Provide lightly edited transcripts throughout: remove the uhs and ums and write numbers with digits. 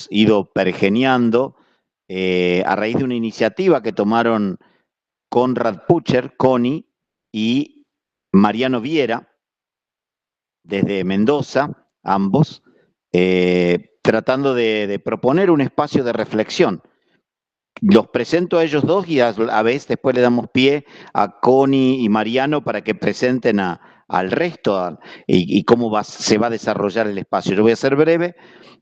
ido pergeñando a raíz de una iniciativa que tomaron Konrad Pucher, Connie, y Mariano Viera, desde Mendoza, ambos, tratando de proponer un espacio de reflexión. Los presento a ellos dos y a vez después le damos pie a Connie y Mariano para que presenten al resto y cómo se va a desarrollar el espacio. Yo voy a ser breve,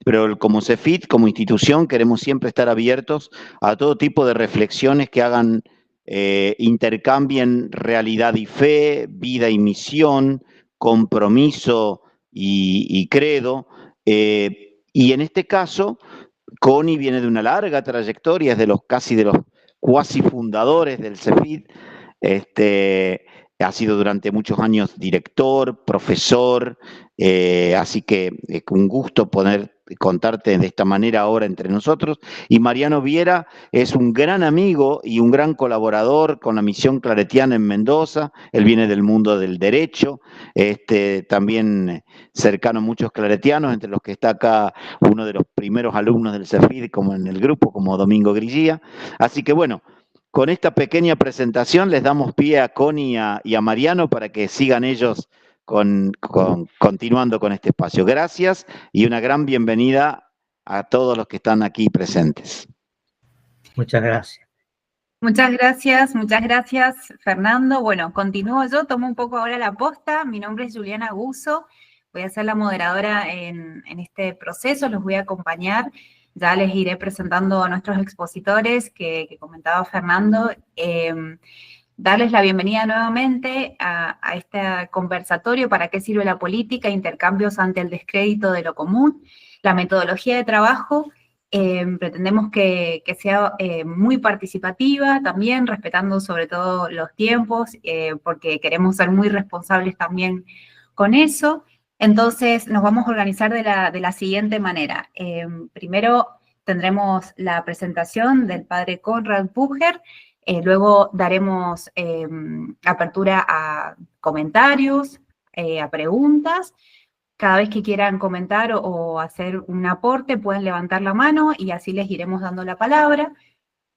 pero como CEFIT, como institución, queremos siempre estar abiertos a todo tipo de reflexiones que hagan, intercambien realidad y fe, vida y misión, compromiso y credo. Y en este caso, Connie viene de una larga trayectoria, es de los cuasi fundadores del CEFIT. Ha sido durante muchos años director, profesor, así que un gusto poder contarte de esta manera ahora entre nosotros. Y Mariano Viera es un gran amigo y un gran colaborador con la Misión Claretiana en Mendoza. Él viene del mundo del derecho, también cercano a muchos claretianos, entre los que está acá uno de los primeros alumnos del CEFIT, como en el grupo, como Domingo Grillía. Así que bueno, con esta pequeña presentación les damos pie a Connie y a Mariano para que sigan ellos continuando con este espacio. Gracias y una gran bienvenida a todos los que están aquí presentes. Muchas gracias. Muchas gracias, Fernando. Bueno, continúo yo, tomo un poco ahora la posta. Mi nombre es Juliana Guzzo, voy a ser la moderadora en este proceso, los voy a acompañar. Ya les iré presentando a nuestros expositores que comentaba Fernando. Darles la bienvenida nuevamente a este conversatorio, ¿para qué sirve la política? Intercambios ante el descrédito de lo común, la metodología de trabajo. Pretendemos que sea muy participativa también, respetando sobre todo los tiempos, porque queremos ser muy responsables también con eso. Entonces, nos vamos a organizar de la siguiente manera. Primero tendremos la presentación del padre Konrad Pucher, luego daremos apertura a comentarios, a preguntas. Cada vez que quieran comentar o hacer un aporte, pueden levantar la mano y así les iremos dando la palabra.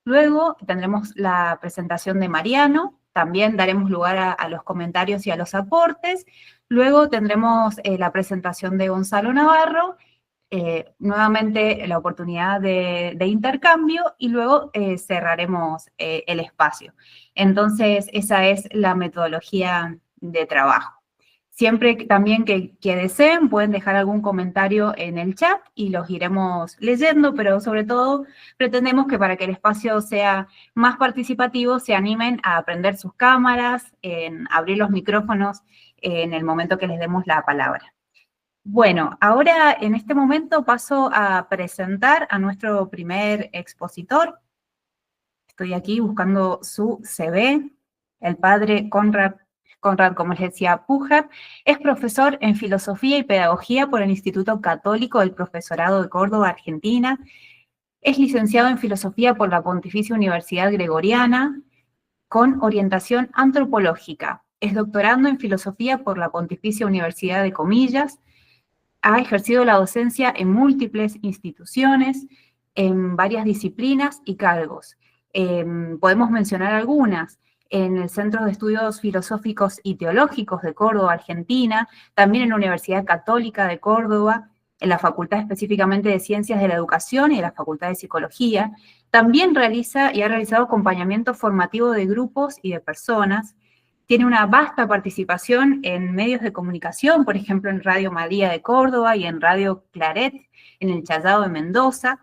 Luego tendremos la presentación de Mariano, también daremos lugar a los comentarios y a los aportes. Luego tendremos la presentación de Gonzalo Navarro, nuevamente la oportunidad de intercambio y luego cerraremos el espacio. Entonces, esa es la metodología de trabajo. Siempre también que deseen, pueden dejar algún comentario en el chat y los iremos leyendo, pero sobre todo pretendemos que para que el espacio sea más participativo, se animen a prender sus cámaras, en abrir los micrófonos en el momento que les demos la palabra. Bueno, ahora en este momento paso a presentar a nuestro primer expositor. Estoy aquí buscando su CV, el padre Konrad, como les decía, Pucher, es profesor en Filosofía y Pedagogía por el Instituto Católico del Profesorado de Córdoba, Argentina. Es licenciado en Filosofía por la Pontificia Universidad Gregoriana, con orientación antropológica. Es doctorando en Filosofía por la Pontificia Universidad de Comillas. Ha ejercido la docencia en múltiples instituciones, en varias disciplinas y cargos. Podemos mencionar algunas. En el Centro de Estudios Filosóficos y Teológicos de Córdoba, Argentina, también en la Universidad Católica de Córdoba, en la Facultad específicamente de Ciencias de la Educación y en la Facultad de Psicología. También realiza y ha realizado acompañamiento formativo de grupos y de personas. Tiene una vasta participación en medios de comunicación, por ejemplo, en Radio María de Córdoba y en Radio Claret, en el Chayado de Mendoza.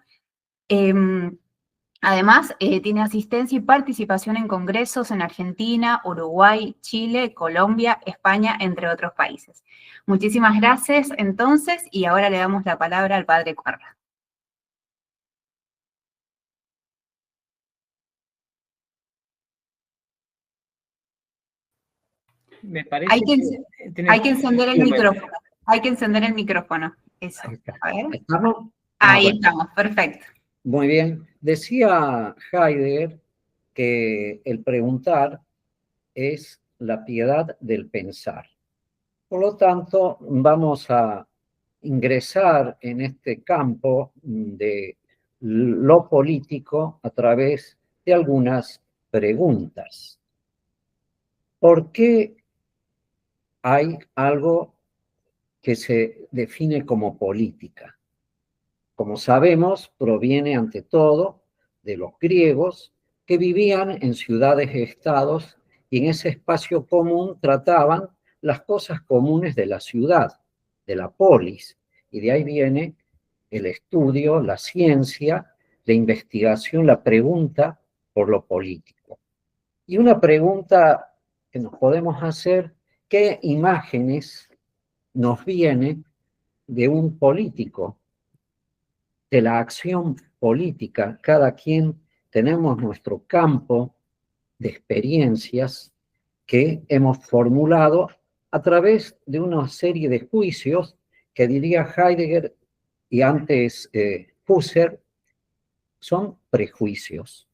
Además, tiene asistencia y participación en congresos en Argentina, Uruguay, Chile, Colombia, España, entre otros países. Muchísimas gracias, entonces, y ahora le damos la palabra al padre Konrad. Me parece hay que encender el micrófono. Hay que encender el micrófono. Eso. A ver. ¿Estamos? Ahí estamos, perfecto. Muy bien. Decía Heidegger que el preguntar es la piedad del pensar. Por lo tanto, vamos a ingresar en este campo de lo político a través de algunas preguntas. ¿Por qué hay algo que se define como política? Como sabemos, proviene ante todo de los griegos que vivían en ciudades-estados y en ese espacio común trataban las cosas comunes de la ciudad, de la polis, y de ahí viene el estudio, la ciencia, la investigación, la pregunta por lo político. Y una pregunta que nos podemos hacer, ¿qué imágenes nos viene de un político, de la acción política? Cada quien tenemos nuestro campo de experiencias que hemos formulado a través de una serie de juicios que diría Heidegger y antes Husserl, son prejuicios.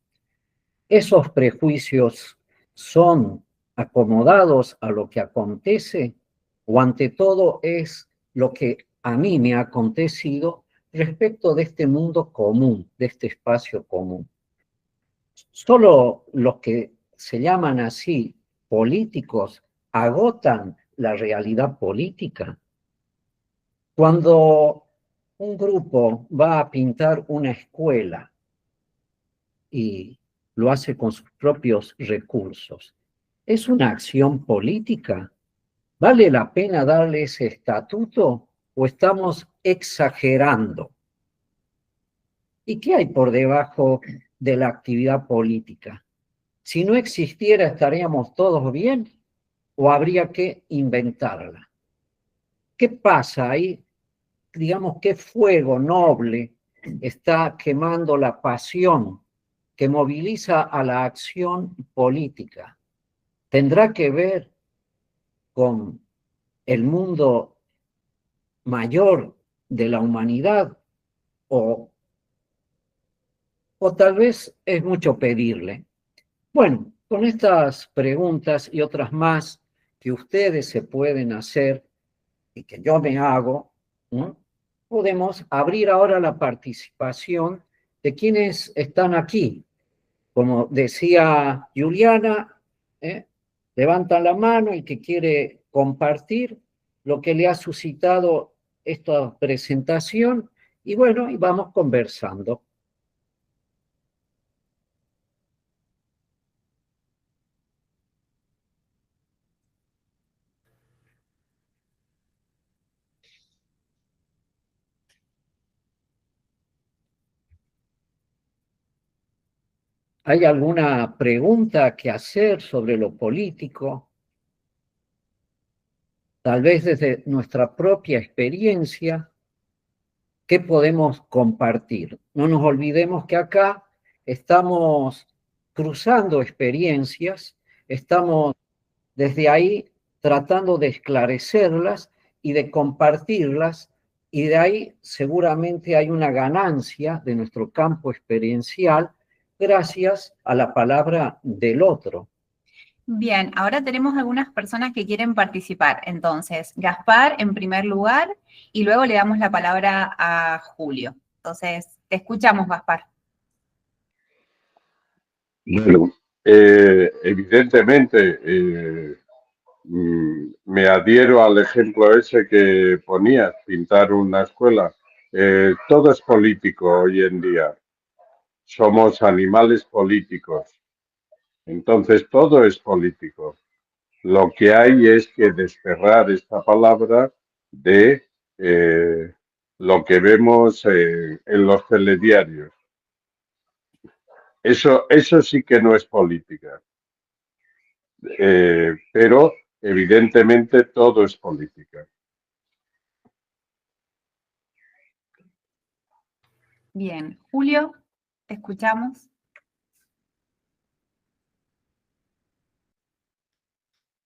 Esos prejuicios son acomodados a lo que acontece o ante todo es lo que a mí me ha acontecido respecto de este mundo común, de este espacio común. Solo los que se llaman así políticos agotan la realidad política. Cuando un grupo va a pintar una escuela y lo hace con sus propios recursos, ¿es una acción política? ¿Vale la pena darle ese estatuto o estamos exagerando? ¿Y qué hay por debajo de la actividad política? Si no existiera, ¿estaríamos todos bien o habría que inventarla? ¿Qué pasa ahí? Digamos, ¿qué fuego noble está quemando la pasión que moviliza a la acción política? ¿Tendrá que ver con el mundo mayor de la humanidad o tal vez es mucho pedirle? Bueno, con estas preguntas y otras más que ustedes se pueden hacer y que yo me hago, ¿no?, podemos abrir ahora la participación de quienes están aquí. Como decía Juliana, levantan la mano el que quiere compartir lo que le ha suscitado esta presentación y bueno, y vamos conversando. ¿Hay alguna pregunta que hacer sobre lo político? Tal vez desde nuestra propia experiencia, ¿qué podemos compartir? No nos olvidemos que acá estamos cruzando experiencias, estamos desde ahí tratando de esclarecerlas y de compartirlas, y de ahí seguramente hay una ganancia de nuestro campo experiencial gracias a la palabra del otro. Bien, ahora tenemos algunas personas que quieren participar. Entonces, Gaspar en primer lugar y luego le damos la palabra a Julio. Entonces, te escuchamos, Gaspar. Bueno, evidentemente me adhiero al ejemplo ese que ponías, pintar una escuela. Todo es político hoy en día. Somos animales políticos. Entonces todo es político. Lo que hay es que desterrar esta palabra de lo que vemos en los telediarios. Eso sí que no es política. Pero evidentemente todo es política. Bien, Julio, te escuchamos.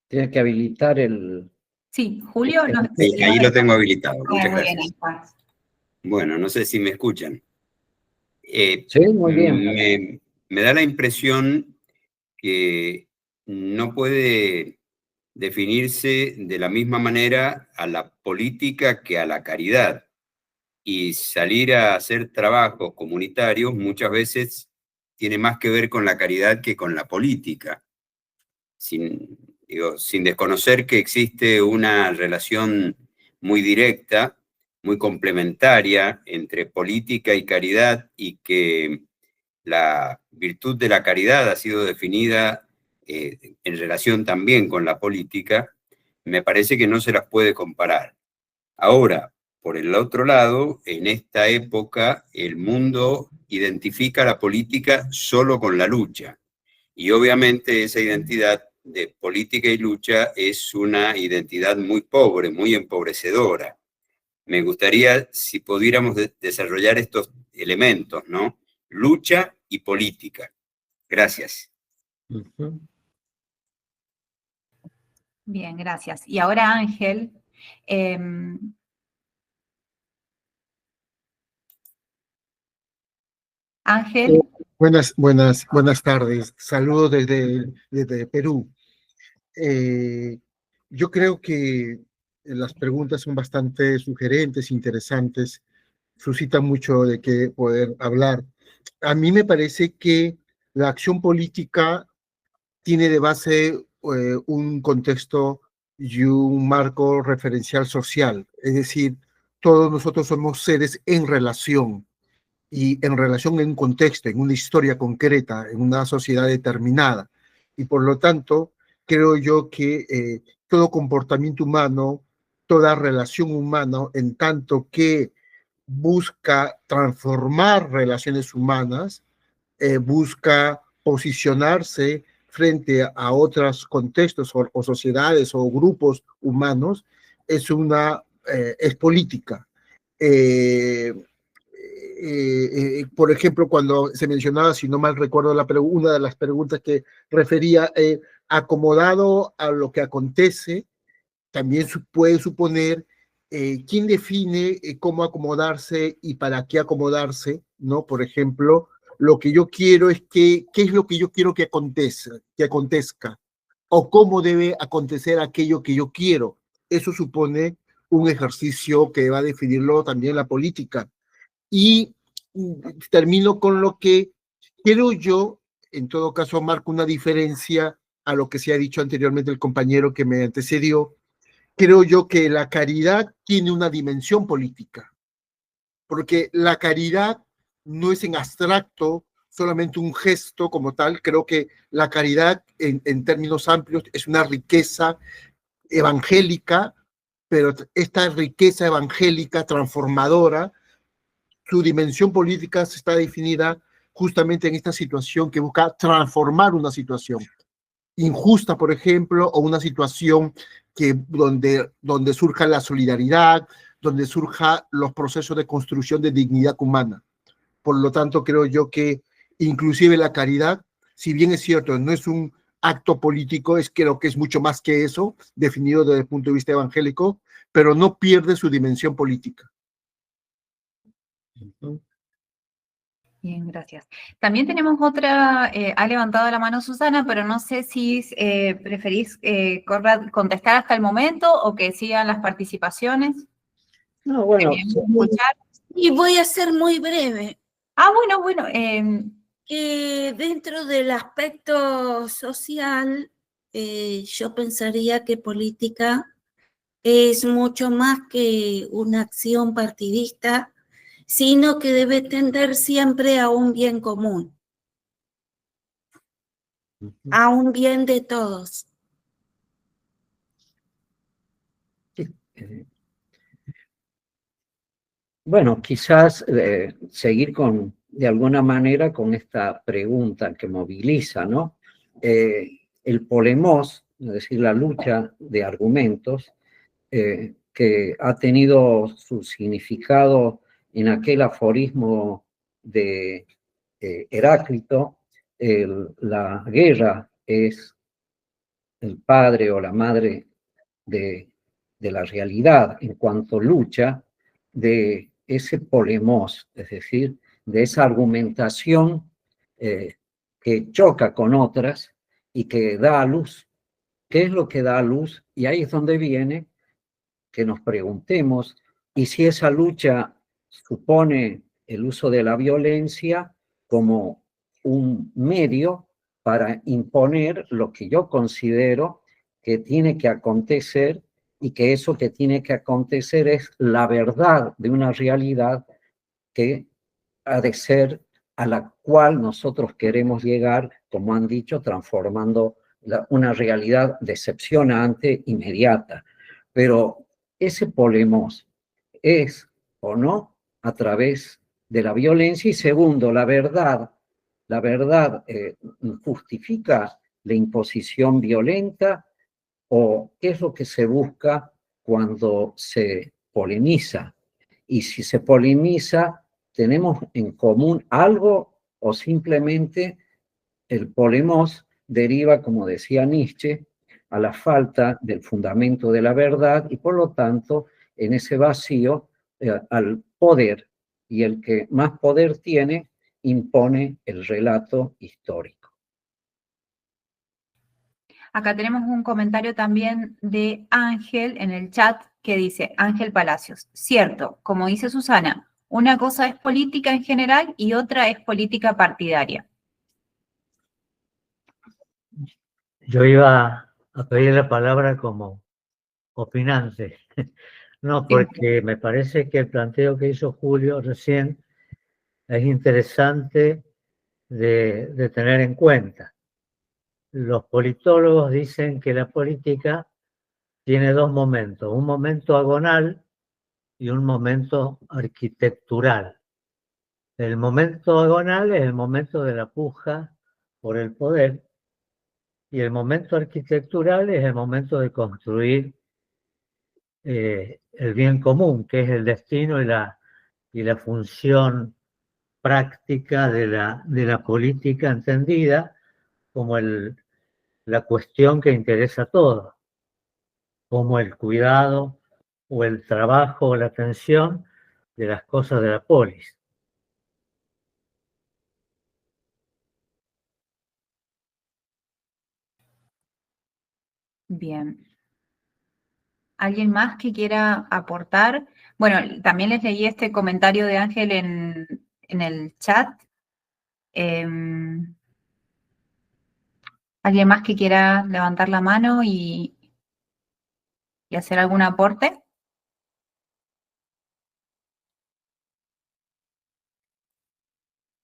Tienes que habilitar el... Sí, Julio. Sí, ahí lo tengo habilitado. Muchas muy bien, gracias. Bueno, no sé si me escuchan. Sí, muy bien. Me da la impresión que no puede definirse de la misma manera a la política que a la caridad. Y salir a hacer trabajos comunitarios muchas veces tiene más que ver con la caridad que con la política. Sin desconocer que existe una relación muy directa, muy complementaria entre política y caridad, y que la virtud de la caridad ha sido definida en relación también con la política, me parece que no se las puede comparar. Ahora, por el otro lado, en esta época el mundo identifica la política solo con la lucha. Y obviamente esa identidad de política y lucha es una identidad muy pobre, muy empobrecedora. Me gustaría si pudiéramos desarrollar estos elementos, ¿no? Lucha y política. Gracias. Bien, gracias. Y ahora Ángel. Ángel. Buenas tardes. Saludos desde Perú. Yo creo que las preguntas son bastante sugerentes, interesantes, suscitan mucho de qué poder hablar. A mí me parece que la acción política tiene de base un contexto y un marco referencial social, es decir, todos nosotros somos seres en relación, y en relación en un contexto, en una historia concreta, en una sociedad determinada. Y por lo tanto, creo yo que todo comportamiento humano, toda relación humana, en tanto que busca transformar relaciones humanas, busca posicionarse frente a otros contextos o sociedades o grupos humanos, es política. Por ejemplo, cuando se mencionaba, si no mal recuerdo, una de las preguntas que refería acomodado a lo que acontece, también puede suponer quién define cómo acomodarse y para qué acomodarse, ¿no? Por ejemplo, lo que yo quiero es qué es lo que yo quiero que acontezca, o cómo debe acontecer aquello que yo quiero. Eso supone un ejercicio que va a definirlo también la política. Y termino con lo que creo yo, en todo caso, marco una diferencia a lo que se ha dicho anteriormente el compañero que me antecedió. Creo yo que la caridad tiene una dimensión política, porque la caridad no es en abstracto solamente un gesto como tal. Creo que la caridad en términos amplios es una riqueza evangélica, pero esta riqueza evangélica transformadora, su dimensión política está definida justamente en esta situación que busca transformar una situación injusta, por ejemplo, o una situación donde surja la solidaridad, donde surja los procesos de construcción de dignidad humana. Por lo tanto, creo yo que inclusive la caridad, si bien es cierto, no es un acto político, creo que es mucho más que eso, definido desde el punto de vista evangélico, pero no pierde su dimensión política. Bien, gracias. También tenemos otra, ha levantado la mano Susana, pero no sé si preferís, Conrad, contestar hasta el momento o que sigan las participaciones. No, bueno. Y voy a ser muy breve. Bueno. Dentro del aspecto social, yo pensaría que política es mucho más que una acción partidista, sino que debe tender siempre a un bien común, a un bien de todos. Bueno, quizás seguir de alguna manera con esta pregunta que moviliza, ¿no? El polemos, es decir, la lucha de argumentos, que ha tenido su significado en aquel aforismo de Heráclito, la guerra es el padre o la madre de la realidad en cuanto lucha, de ese polemos, es decir, de esa argumentación que choca con otras y que da a luz ¿Qué es lo que da a luz? Y ahí es donde viene que nos preguntemos, ¿y si esa lucha supone el uso de la violencia como un medio para imponer lo que yo considero que tiene que acontecer, y que eso que tiene que acontecer es la verdad de una realidad que ha de ser a la cual nosotros queremos llegar, como han dicho, transformando una realidad decepcionante, inmediata? Pero ese polemos es o no a través de la violencia. Y segundo, la verdad justifica la imposición violenta, o qué es lo que se busca cuando se polemiza. Y si se polemiza, ¿tenemos en común algo o simplemente el polemos deriva, como decía Nietzsche, a la falta del fundamento de la verdad y por lo tanto en ese vacío al poder? Y el que más poder tiene impone el relato histórico. Acá tenemos un comentario también de Ángel en el chat que dice, Ángel Palacios, cierto, como dice Susana, una cosa es política en general y otra es política partidaria. Yo iba a pedir la palabra como opinante, no, porque me parece que el planteo que hizo Julio recién es interesante de tener en cuenta. Los politólogos dicen que la política tiene dos momentos, un momento agonal y un momento arquitectural. El momento agonal es el momento de la puja por el poder, y el momento arquitectural es el momento de construir el bien común, que es el destino y la función práctica de la política entendida como la cuestión que interesa a todos, como el cuidado o el trabajo o la atención de las cosas de la polis. Bien. ¿Alguien más que quiera aportar? Bueno, también les leí este comentario de Ángel en el chat. ¿Alguien más que quiera levantar la mano y hacer algún aporte?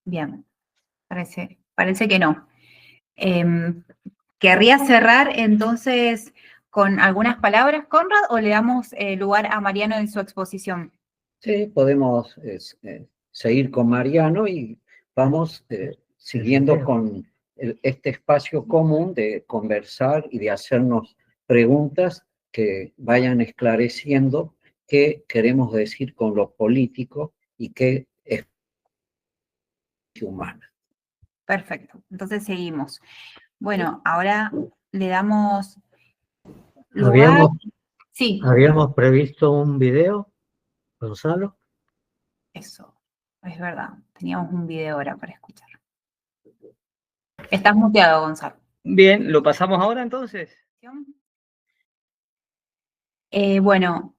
Bien, parece que no. ¿Querría cerrar entonces con algunas palabras, Conrad, o le damos lugar a Mariano en su exposición? Sí, podemos seguir con Mariano y vamos siguiendo con este espacio común de conversar y de hacernos preguntas que vayan esclareciendo qué queremos decir con lo político y qué es humana. Perfecto, entonces seguimos. Bueno, ahora le damos lugar. Habíamos previsto un video, Gonzalo. Eso, es verdad, teníamos un video ahora para escuchar. Estás muteado, Gonzalo. Bien, ¿lo pasamos ahora entonces? Bueno,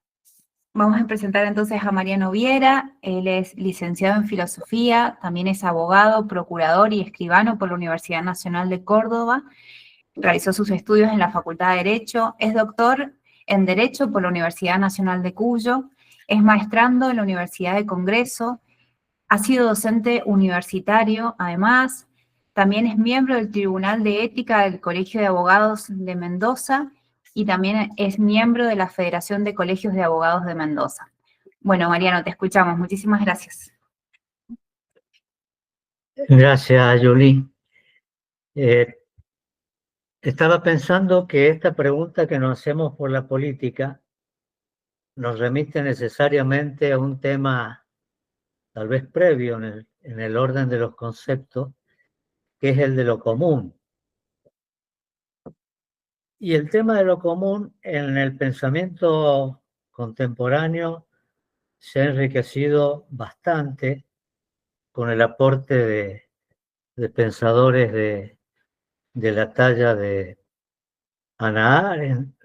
vamos a presentar entonces a Mariano Viera. Él es licenciado en Filosofía, también es abogado, procurador y escribano por la Universidad Nacional de Córdoba. Realizó sus estudios en la Facultad de Derecho, es doctor en Derecho por la Universidad Nacional de Cuyo, es maestrando en la Universidad de Congreso, ha sido docente universitario, además, también es miembro del Tribunal de Ética del Colegio de Abogados de Mendoza y también es miembro de la Federación de Colegios de Abogados de Mendoza. Bueno, Mariano, te escuchamos. Muchísimas gracias. Gracias, Yulín. Estaba pensando que esta pregunta que nos hacemos por la política nos remite necesariamente a un tema tal vez previo en el orden de los conceptos, que es el de lo común. Y el tema de lo común en el pensamiento contemporáneo se ha enriquecido bastante con el aporte de pensadores de la talla de Hannah Arendt,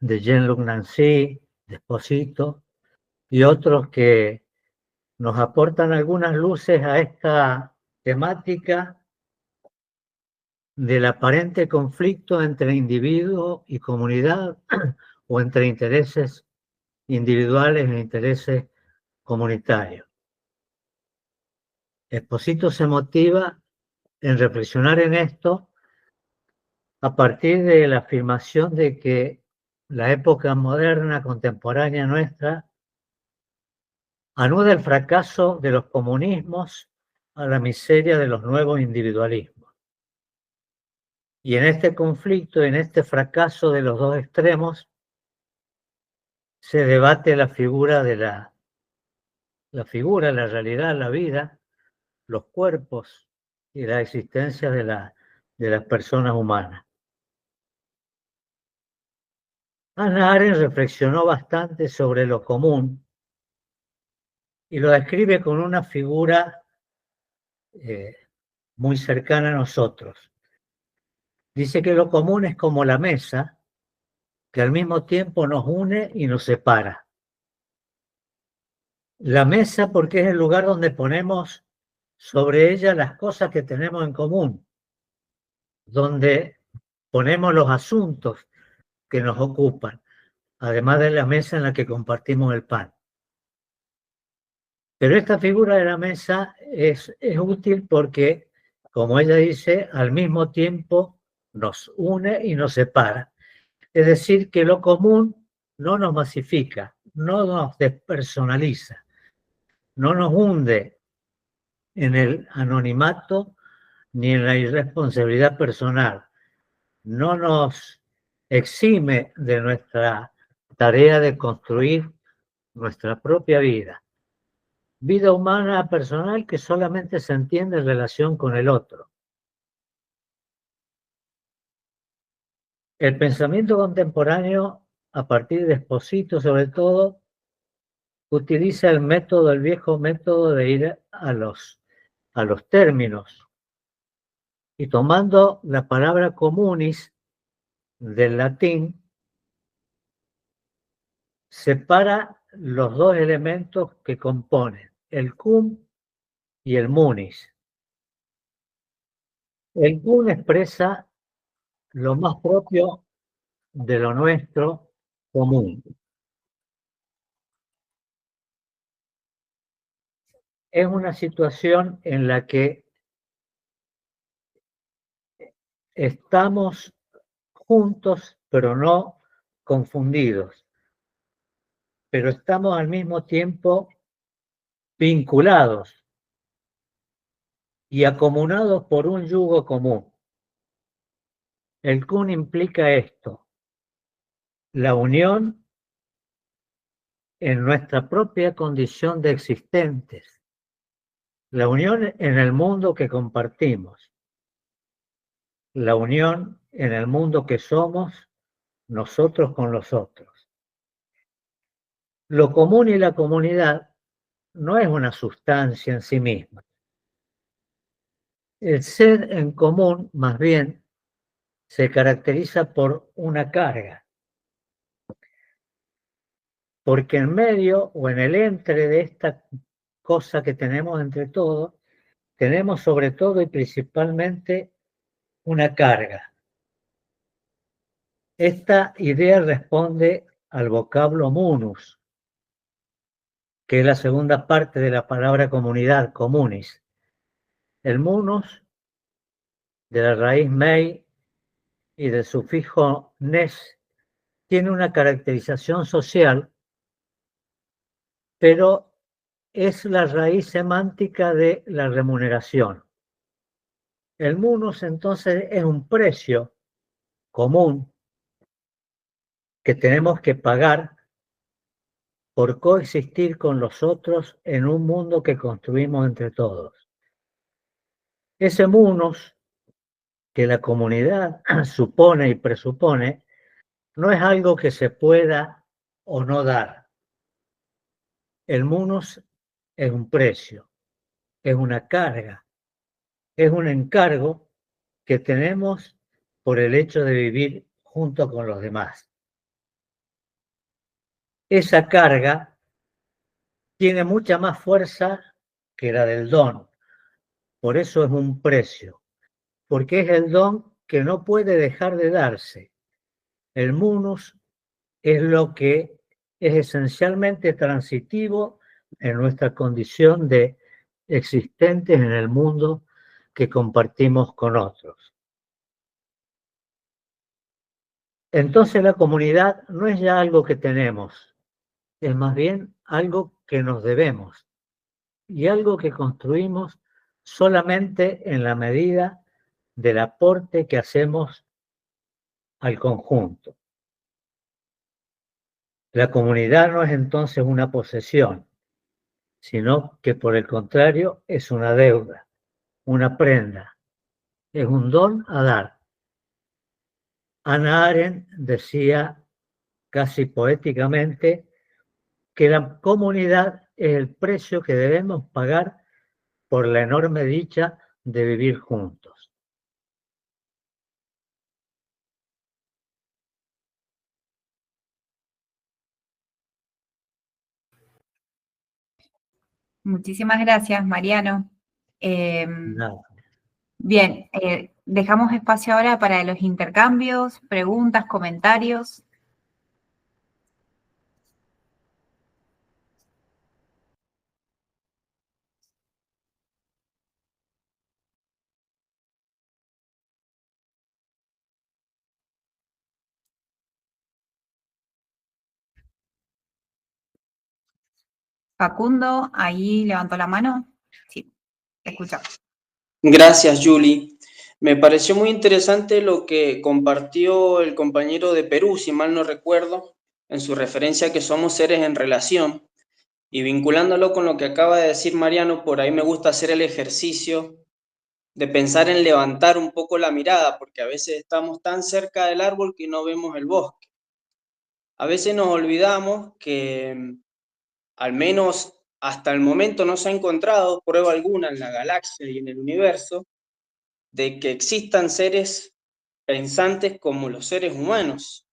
de Jean-Luc Nancy, de Esposito, y otros que nos aportan algunas luces a esta temática del aparente conflicto entre individuo y comunidad o entre intereses individuales e intereses comunitarios. Esposito se motiva en reflexionar en esto a partir de la afirmación de que la época moderna, contemporánea nuestra, anuda el fracaso de los comunismos a la miseria de los nuevos individualismos. Y en este conflicto, en este fracaso de los dos extremos, se debate la figura de la realidad, la vida, los cuerpos y la existencia de las personas humanas. Hannah Arendt reflexionó bastante sobre lo común y lo describe con una figura muy cercana a nosotros. Dice que lo común es como la mesa, que al mismo tiempo nos une y nos separa. La mesa porque es el lugar donde ponemos sobre ella las cosas que tenemos en común, donde ponemos los asuntos que nos ocupan, además de la mesa en la que compartimos el pan. Pero esta figura de la mesa es útil porque, como ella dice, al mismo tiempo nos une y nos separa. Es decir, que lo común no nos masifica, no nos despersonaliza, no nos hunde en el anonimato ni en la irresponsabilidad personal, no nos exime de nuestra tarea de construir nuestra propia vida. Vida humana personal que solamente se entiende en relación con el otro. El pensamiento contemporáneo, a partir de Esposito sobre todo, utiliza el viejo método de ir a los términos. Y tomando la palabra communis del latín, separa los dos elementos que componen, el cum y el munis. El cum expresa lo más propio de lo nuestro común. Es una situación en la que estamos juntos, pero no confundidos. Pero estamos al mismo tiempo vinculados y acomunados por un yugo común. El cum implica esto, la unión en nuestra propia condición de existentes, la unión en el mundo que compartimos, la unión en el mundo que somos nosotros con los otros. Lo común y la comunidad no es una sustancia en sí misma. El ser en común, más bien, se caracteriza por una carga. Porque en medio o en el entre de esta cosa que tenemos entre todos, tenemos sobre todo y principalmente una carga. Esta idea responde al vocablo munus, que es la segunda parte de la palabra comunidad, comunis. El munus, de la raíz mei y del sufijo nes, tiene una caracterización social, pero es la raíz semántica de la remuneración. El munus entonces es un precio común que tenemos que pagar por coexistir con los otros en un mundo que construimos entre todos. Ese munus que la comunidad supone y presupone no es algo que se pueda o no dar. El munus es un precio, es una carga, es un encargo que tenemos por el hecho de vivir junto con los demás. Esa carga tiene mucha más fuerza que la del don. Por eso es un precio, porque es el don que no puede dejar de darse. El munus es lo que es esencialmente transitivo en nuestra condición de existentes en el mundo que compartimos con otros. Entonces la comunidad no es ya algo que tenemos, es más bien algo que nos debemos y algo que construimos solamente en la medida del aporte que hacemos al conjunto. La comunidad no es entonces una posesión, sino que por el contrario es una deuda, una prenda, es un don a dar. Hannah Arendt decía casi poéticamente que la comunidad es el precio que debemos pagar por la enorme dicha de vivir juntos. Muchísimas gracias, Mariano. Nada. Bien, dejamos espacio ahora para los intercambios, preguntas, comentarios. Facundo, ahí levantó la mano. Sí, te escuchamos. Gracias, Julie. Me pareció muy interesante lo que compartió el compañero de Perú, si mal no recuerdo, en su referencia a que somos seres en relación. Y vinculándolo con lo que acaba de decir Mariano, por ahí me gusta hacer el ejercicio de pensar en levantar un poco la mirada, porque a veces estamos tan cerca del árbol que no vemos el bosque. A veces nos olvidamos que, al menos hasta el momento, no se ha encontrado prueba alguna en la galaxia y en el universo de que existan seres pensantes como los seres humanos.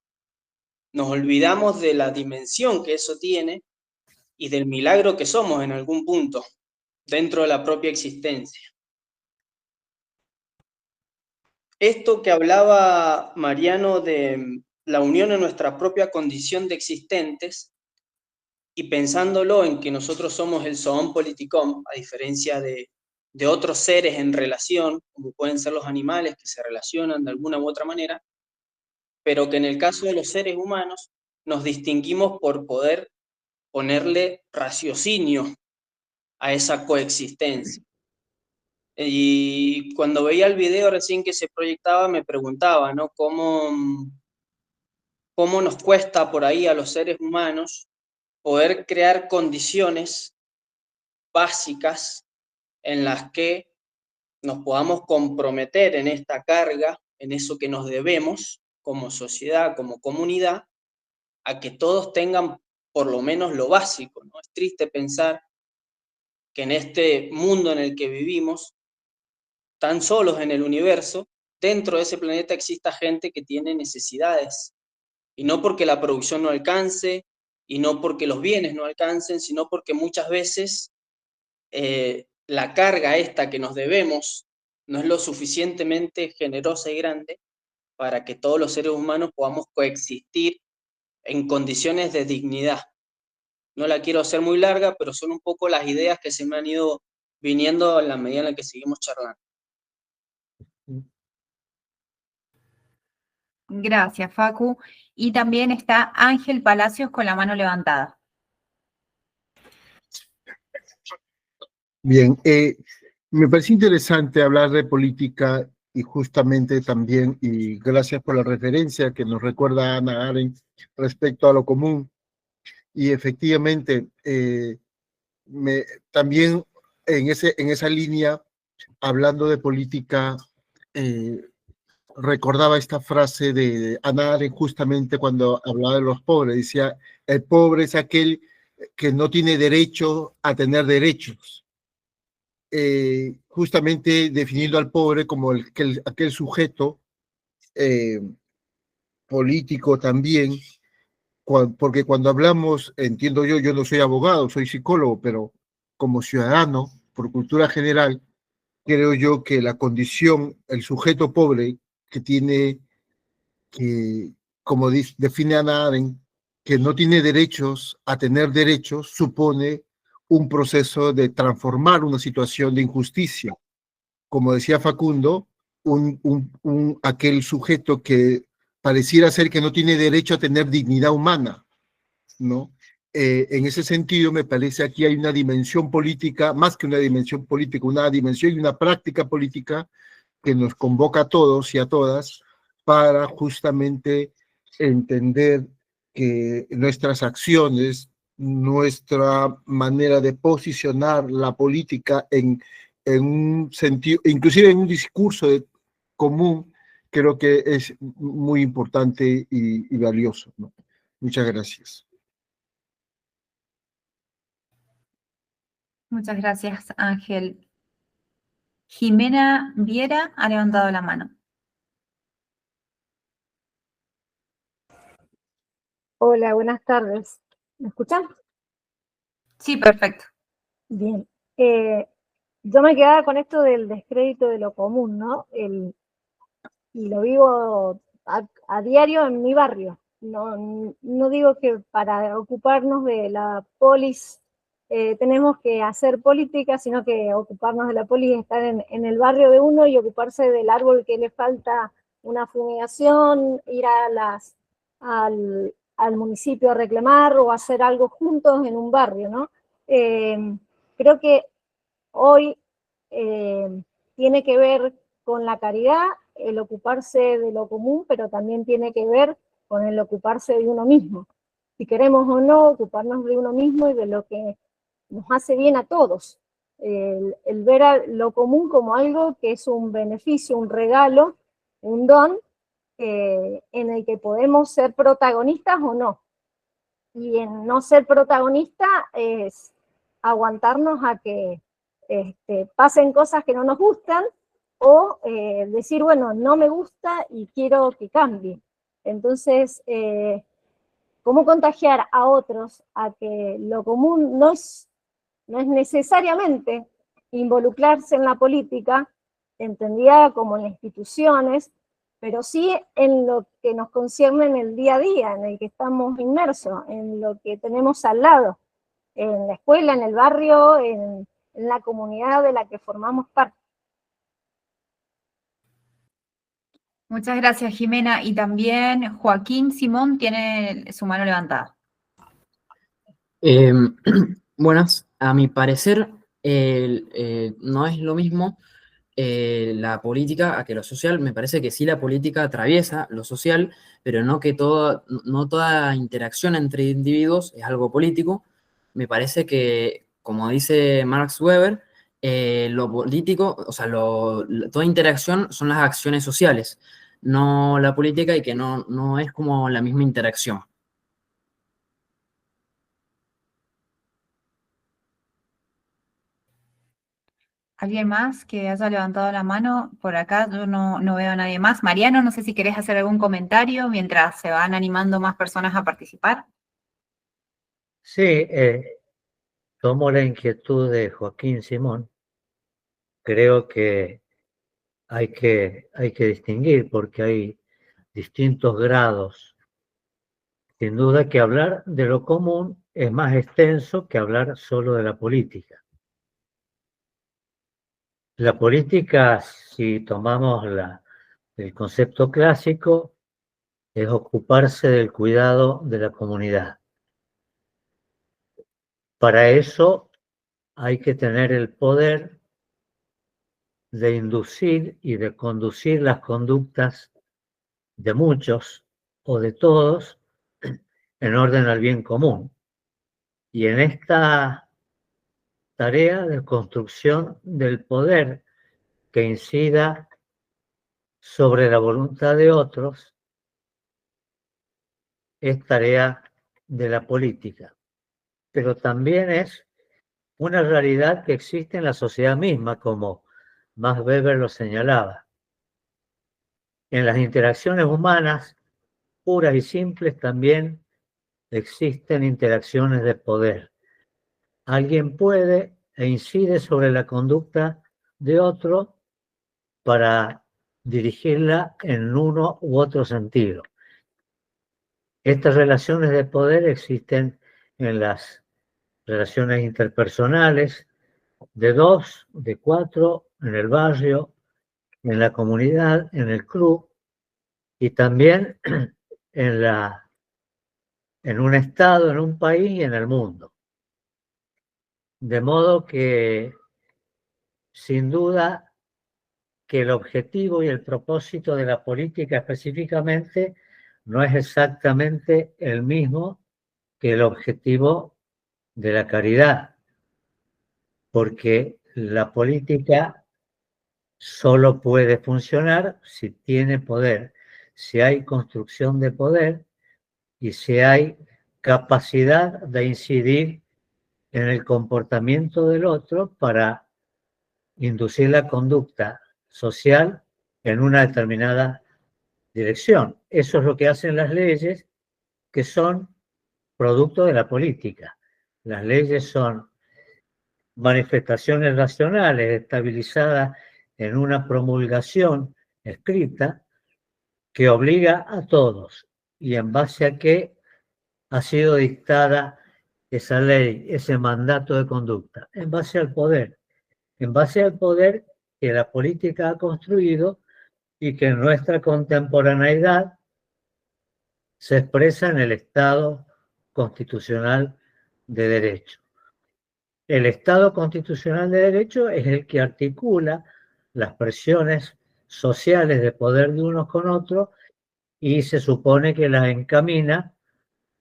Nos olvidamos de la dimensión que eso tiene y del milagro que somos en algún punto dentro de la propia existencia. Esto que hablaba Mariano de la unión en nuestra propia condición de existentes, y pensándolo en que nosotros somos el zoon politikon, a diferencia de otros seres en relación, como pueden ser los animales que se relacionan de alguna u otra manera, pero que en el caso de los seres humanos nos distinguimos por poder ponerle raciocinio a esa coexistencia. Y cuando veía el video recién que se proyectaba, me preguntaba, ¿no? ¿Cómo nos cuesta por ahí a los seres humanos poder crear condiciones básicas en las que nos podamos comprometer en esta carga, en eso que nos debemos como sociedad, como comunidad, a que todos tengan por lo menos lo básico, ¿no? Es triste pensar que en este mundo en el que vivimos, tan solos en el universo, dentro de ese planeta exista gente que tiene necesidades, y no porque la producción no alcance, y no porque los bienes no alcancen, sino porque muchas veces la carga esta que nos debemos no es lo suficientemente generosa y grande para que todos los seres humanos podamos coexistir en condiciones de dignidad. No la quiero hacer muy larga, pero son un poco las ideas que se me han ido viniendo en la medida en la que seguimos charlando. Gracias, Facu. Y también está Ángel Palacios con la mano levantada. Bien, me parece interesante hablar de política y justamente también, y gracias por la referencia que nos recuerda Hannah Arendt respecto a lo común. Y efectivamente, también en esa línea, hablando de política, recordaba esta frase de Hannah Arendt justamente cuando hablaba de los pobres. Decía, el pobre es aquel que no tiene derecho a tener derechos. Justamente definiendo al pobre como aquel sujeto político también, porque cuando hablamos, entiendo yo no soy abogado, soy psicólogo, pero como ciudadano, por cultura general, creo yo que la condición, el sujeto pobre que tiene, que como define Hannah Arendt, que no tiene derechos a tener derechos, supone un proceso de transformar una situación de injusticia. Como decía Facundo, aquel sujeto que pareciera ser que no tiene derecho a tener dignidad humana, ¿no? En ese sentido, me parece aquí hay una dimensión política, más que una dimensión política, una dimensión y una práctica política que nos convoca a todos y a todas para justamente entender que nuestras acciones, nuestra manera de posicionar la política en un sentido, inclusive en un discurso común, creo que es muy importante y valioso, ¿no? Muchas gracias. Muchas gracias, Ángel. Jimena Viera ha levantado la mano. Hola, buenas tardes. ¿Me escuchan? Sí, perfecto. Bien. Yo me quedaba con esto del descrédito de lo común, ¿no? Y lo vivo a diario en mi barrio. No digo que para ocuparnos de la polis tenemos que hacer política, sino que ocuparnos de la polis es estar en el barrio de uno y ocuparse del árbol que le falta una fumigación, ir al municipio a reclamar o hacer algo juntos en un barrio, ¿no? Creo que hoy tiene que ver con la caridad, el ocuparse de lo común, pero también tiene que ver con el ocuparse de uno mismo. Si queremos o no ocuparnos de uno mismo y de lo que nos hace bien a todos. El ver a lo común como algo que es un beneficio, un regalo, un don, en el que podemos ser protagonistas o no. Y en no ser protagonista es aguantarnos a que pasen cosas que no nos gustan o decir, bueno, no me gusta y quiero que cambie. Entonces, ¿cómo contagiar a otros a que lo común no es necesariamente involucrarse en la política, entendida como en instituciones, pero sí en lo que nos concierne en el día a día, en el que estamos inmersos, en lo que tenemos al lado, en la escuela, en el barrio, en la comunidad de la que formamos parte. Muchas gracias, Jimena. Y también Joaquín Simón tiene su mano levantada. Buenas, a mi parecer no es lo mismo la política a que lo social. Me parece que sí la política atraviesa lo social, pero no toda interacción entre individuos es algo político. Me parece que, como dice Max Weber, lo político, o sea, toda interacción son las acciones sociales, no la política, y que no es como la misma interacción. ¿Alguien más que haya levantado la mano? Por acá yo no veo a nadie más. Mariano, no sé si querés hacer algún comentario mientras se van animando más personas a participar. Sí, tomo la inquietud de Joaquín Simón. Creo que hay que distinguir porque hay distintos grados. Sin duda que hablar de lo común es más extenso que hablar solo de la política. La política, si tomamos el concepto clásico, es ocuparse del cuidado de la comunidad. Para eso hay que tener el poder de inducir y de conducir las conductas de muchos o de todos en orden al bien común. Y en esta tarea de construcción del poder que incida sobre la voluntad de otros es tarea de la política. Pero también es una realidad que existe en la sociedad misma, como Max Weber lo señalaba. En las interacciones humanas puras y simples, también existen interacciones de poder. Alguien puede e incide sobre la conducta de otro para dirigirla en uno u otro sentido. Estas relaciones de poder existen en las relaciones interpersonales, de 2, de 4, en el barrio, en la comunidad, en el club, y también en un estado, en un país y en el mundo. De modo que, sin duda, que el objetivo y el propósito de la política específicamente no es exactamente el mismo que el objetivo de la caridad, porque la política solo puede funcionar si tiene poder, si hay construcción de poder y si hay capacidad de incidir en el comportamiento del otro para inducir la conducta social en una determinada dirección. Eso es lo que hacen las leyes, que son producto de la política. Las leyes son manifestaciones racionales estabilizadas en una promulgación escrita que obliga a todos y en base a qué ha sido dictada esa ley, ese mandato de conducta, en base al poder que la política ha construido y que en nuestra contemporaneidad se expresa en el Estado constitucional de derecho. El Estado constitucional de derecho es el que articula las presiones sociales de poder de unos con otros y se supone que las encamina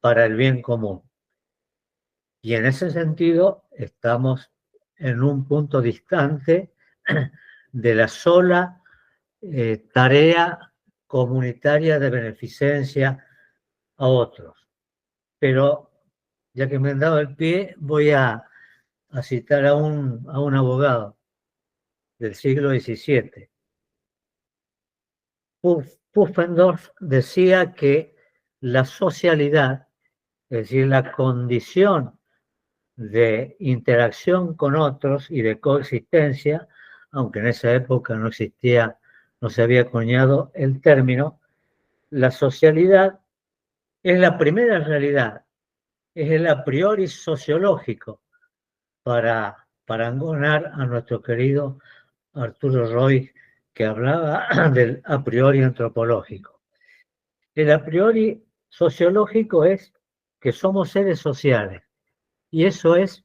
para el bien común. Y en ese sentido estamos en un punto distante de la sola tarea comunitaria de beneficencia a otros. Pero ya que me han dado el pie, voy a citar a un abogado del siglo XVII. Pufendorf decía que la socialidad, es decir, la condición de interacción con otros y de coexistencia, aunque en esa época no existía, no se había acuñado el término, la socialidad es la primera realidad, es el a priori sociológico para parangonar a nuestro querido Arturo Roy, que hablaba del a priori antropológico. El a priori sociológico es que somos seres sociales, y eso es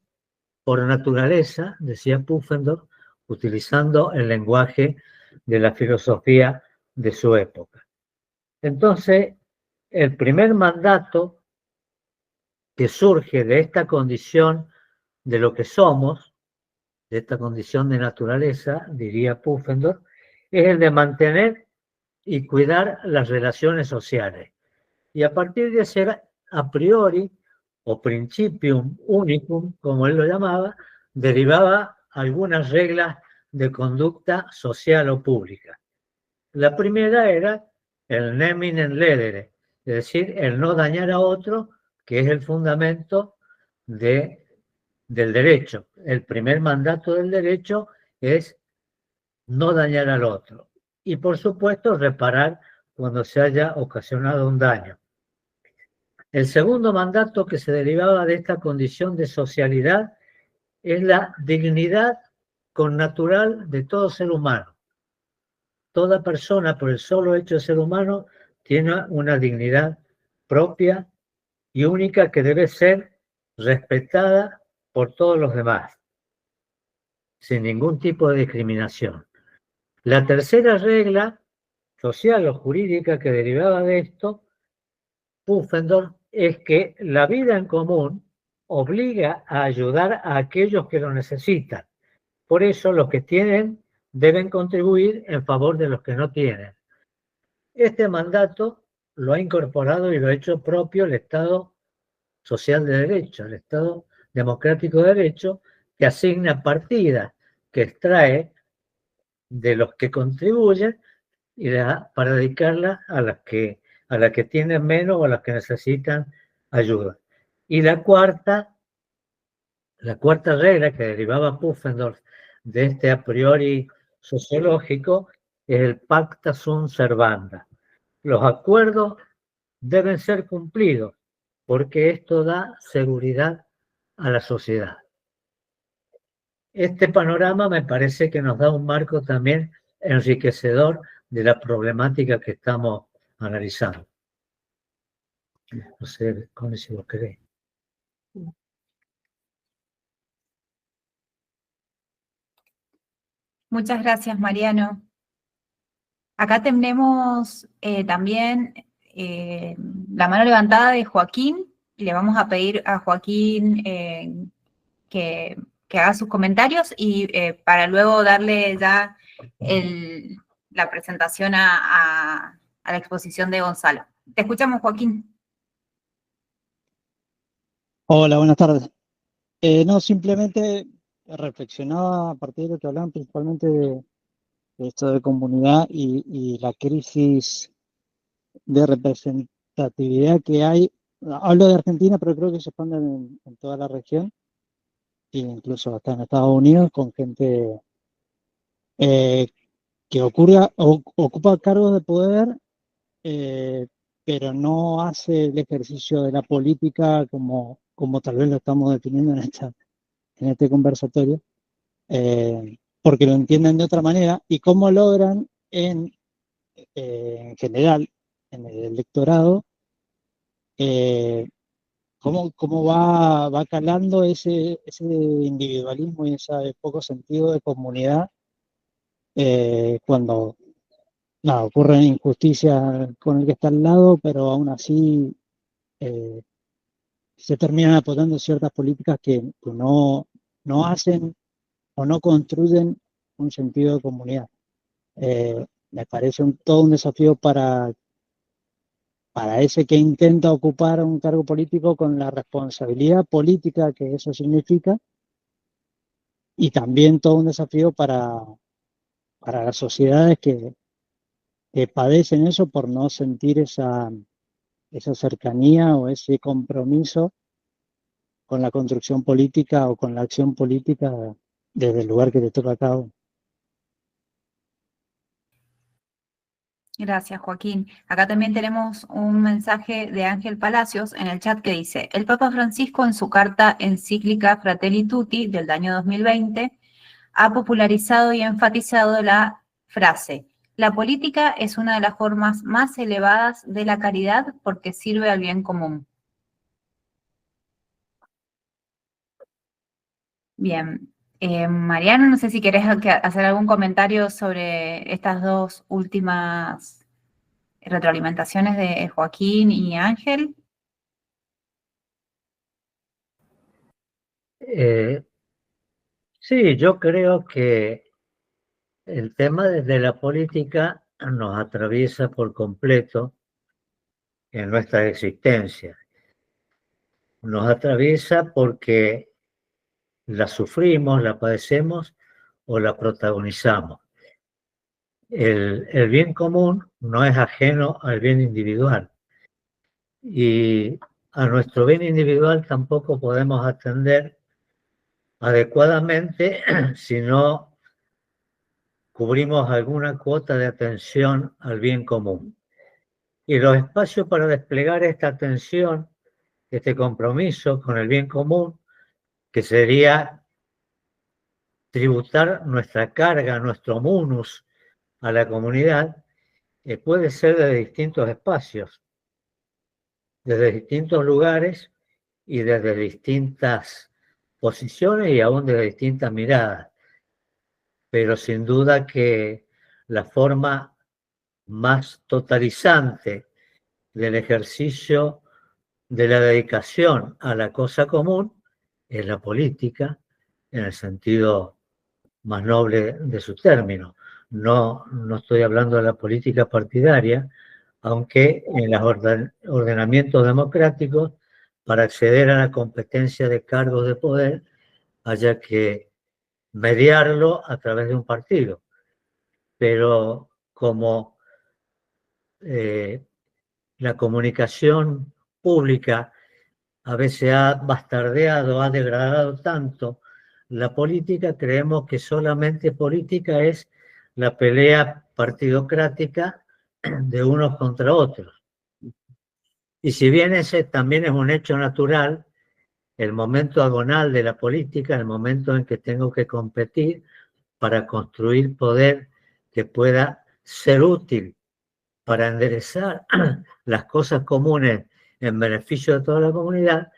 por naturaleza, decía Pufendorf, utilizando el lenguaje de la filosofía de su época. Entonces, el primer mandato que surge de esta condición de lo que somos, de esta condición de naturaleza, diría Pufendorf, es el de mantener y cuidar las relaciones sociales. Y a partir de ese a priori, o principium unicum, como él lo llamaba, derivaba algunas reglas de conducta social o pública. La primera era el neminen ledere, es decir, el no dañar a otro, que es el fundamento del derecho. El primer mandato del derecho es no dañar al otro. Y por supuesto, reparar cuando se haya ocasionado un daño. El segundo mandato que se derivaba de esta condición de socialidad es la dignidad connatural de todo ser humano. Toda persona, por el solo hecho de ser humano, tiene una dignidad propia y única que debe ser respetada por todos los demás, sin ningún tipo de discriminación. La tercera regla social o jurídica que derivaba de esto, Pufendorf, es que la vida en común obliga a ayudar a aquellos que lo necesitan. Por eso los que tienen deben contribuir en favor de los que no tienen. Este mandato lo ha incorporado y lo ha hecho propio el Estado social de derecho, el Estado democrático de derecho, que asigna partidas, que extrae de los que contribuyen y para dedicarlas a los que a las que tienen menos o a las que necesitan ayuda. Y la cuarta regla que derivaba Pufendorf de este a priori sociológico es el pacta sunt servanda. Los acuerdos deben ser cumplidos porque esto da seguridad a la sociedad. Este panorama me parece que nos da un marco también enriquecedor de la problemática que estamos analizando. No sé, Connie, si lo querés. Muchas gracias, Mariano. Acá tenemos también la mano levantada de Joaquín. Le vamos a pedir a Joaquín que haga sus comentarios y para luego darle ya la presentación a la exposición de Gonzalo. Te escuchamos, Joaquín. Hola, buenas tardes. No, simplemente reflexionaba a partir de lo que hablaban principalmente de esto de comunidad y la crisis de representatividad que hay. Hablo de Argentina, pero creo que se expande en toda la región, e incluso hasta en Estados Unidos, con gente que ocupa cargos de poder, pero no hace el ejercicio de la política como tal vez lo estamos definiendo en este conversatorio, porque lo entienden de otra manera, y cómo logran en general, en el electorado, cómo va calando ese individualismo y ese poco sentido de comunidad cuando ocurren injusticias con el que está al lado, pero aún así se terminan apoyando ciertas políticas que no hacen o no construyen un sentido de comunidad. Me parece todo un desafío para ese que intenta ocupar un cargo político con la responsabilidad política que eso significa, y también todo un desafío para las sociedades que padecen eso por no sentir esa cercanía o ese compromiso con la construcción política o con la acción política desde el lugar que le toca a cada uno. Gracias, Joaquín. Acá también tenemos un mensaje de Ángel Palacios en el chat que dice: el Papa Francisco en su carta encíclica Fratelli Tutti del año 2020 ha popularizado y enfatizado la frase: la política es una de las formas más elevadas de la caridad porque sirve al bien común. Bien. Mariano, no sé si querés hacer algún comentario sobre estas dos últimas retroalimentaciones de Joaquín y Ángel. Sí, yo creo que el tema de la política nos atraviesa por completo en nuestra existencia. Nos atraviesa porque la sufrimos, la padecemos o la protagonizamos. El bien común no es ajeno al bien individual. Y a nuestro bien individual tampoco podemos atender adecuadamente si no cubrimos alguna cuota de atención al bien común. Y los espacios para desplegar esta atención, este compromiso con el bien común, que sería tributar nuestra carga, nuestro munus a la comunidad, puede ser de distintos espacios, desde distintos lugares y desde distintas posiciones y aún desde distintas miradas. Pero sin duda que la forma más totalizante del ejercicio de la dedicación a la cosa común es la política, en el sentido más noble de su término. No estoy hablando de la política partidaria, aunque en los ordenamientos democráticos, para acceder a la competencia de cargos de poder, haya que mediarlo a través de un partido. Pero como la comunicación pública a veces ha bastardeado, ha degradado tanto la política, creemos que solamente política es la pelea partidocrática de unos contra otros. Y si bien ese también es un hecho natural, el momento agonal de la política, el momento en que tengo que competir para construir poder que pueda ser útil para enderezar las cosas comunes en beneficio de toda la comunidad,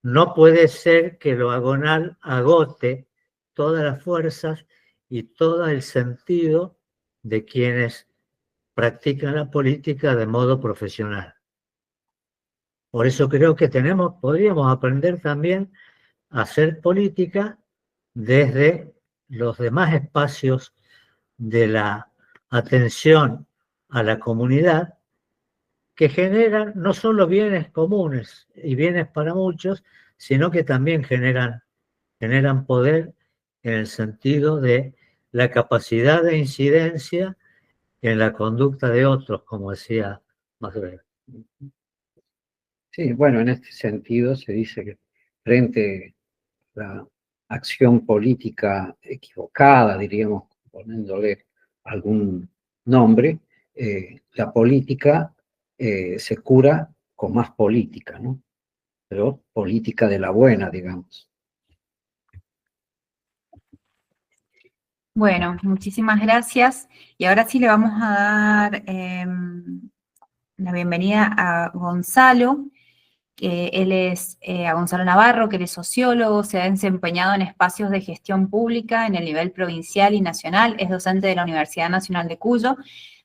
no puede ser que lo agonal agote todas las fuerzas y todo el sentido de quienes practican la política de modo profesional. Por eso creo que podríamos aprender también a hacer política desde los demás espacios de la atención a la comunidad, que generan no solo bienes comunes y bienes para muchos, sino que también generan poder en el sentido de la capacidad de incidencia en la conducta de otros, como decía Maslow. Sí, bueno, en este sentido se dice que frente a la acción política equivocada, diríamos, poniéndole algún nombre, la política se cura con más política, ¿no? Pero política de la buena, digamos. Bueno, muchísimas gracias. Y ahora sí le vamos a dar la bienvenida a Gonzalo, que él es a Gonzalo Navarro, que él es sociólogo, se ha desempeñado en espacios de gestión pública en el nivel provincial y nacional, es docente de la Universidad Nacional de Cuyo.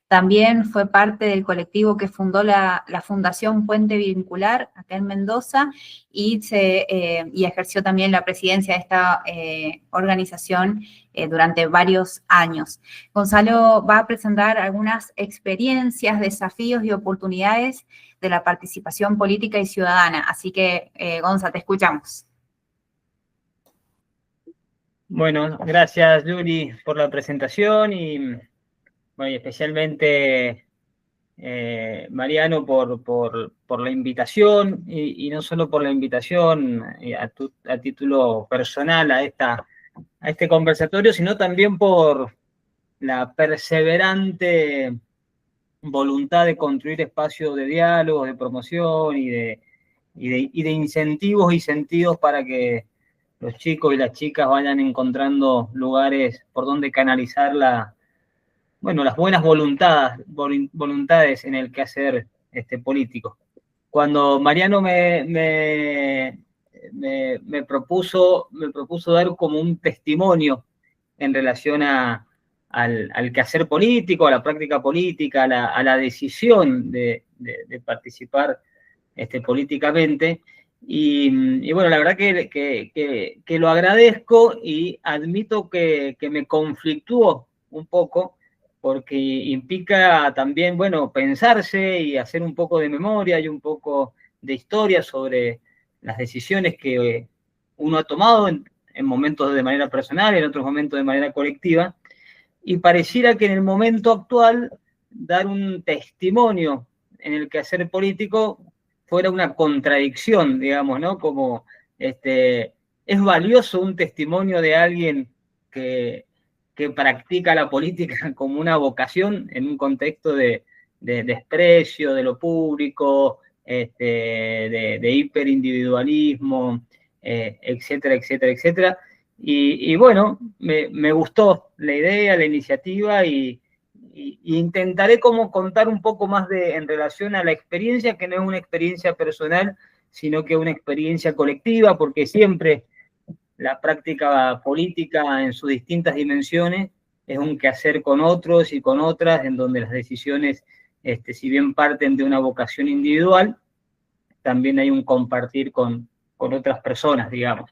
También fue parte del colectivo que fundó la Fundación Puente Vincular, acá en Mendoza, y ejerció también la presidencia de esta organización durante varios años. Gonzalo va a presentar algunas experiencias, desafíos y oportunidades de la participación política y ciudadana. Así que, Gonza, te escuchamos. Bueno, gracias, Yuri, por la presentación y, bueno, y especialmente Mariano por la invitación y no solo por la invitación a título personal a este conversatorio, sino también por la perseverante voluntad de construir espacios de diálogo, de promoción y de incentivos y sentidos para que los chicos y las chicas vayan encontrando lugares por donde canalizar las buenas voluntades en el quehacer político. Cuando Mariano me propuso dar como un testimonio en relación al quehacer político, a la práctica política, a la decisión de participar políticamente. Y bueno, la verdad que lo agradezco y admito que me conflictuó un poco, porque implica también, bueno, pensarse y hacer un poco de memoria y un poco de historia sobre las decisiones que uno ha tomado en momentos de manera personal, en otros momentos de manera colectiva, y pareciera que en el momento actual dar un testimonio en el quehacer político fuera una contradicción, digamos, ¿no? Como es valioso un testimonio de alguien que practica la política como una vocación en un contexto de desprecio de lo público, de hiperindividualismo, etcétera, etcétera, etcétera. Y bueno, me gustó la idea, la iniciativa y intentaré como contar un poco más en relación a la experiencia, que no es una experiencia personal, sino que una experiencia colectiva, porque siempre la práctica política en sus distintas dimensiones es un quehacer con otros y con otras, en donde las decisiones, si bien parten de una vocación individual, también hay un compartir con otras personas, digamos,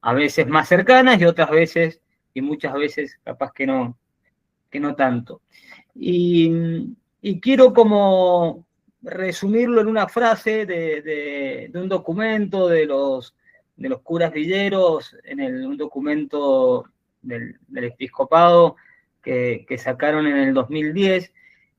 a veces más cercanas y otras veces, y muchas veces capaz que no tanto. Y quiero como resumirlo en una frase de un documento de los curas villeros, un documento del episcopado que sacaron en el 2010,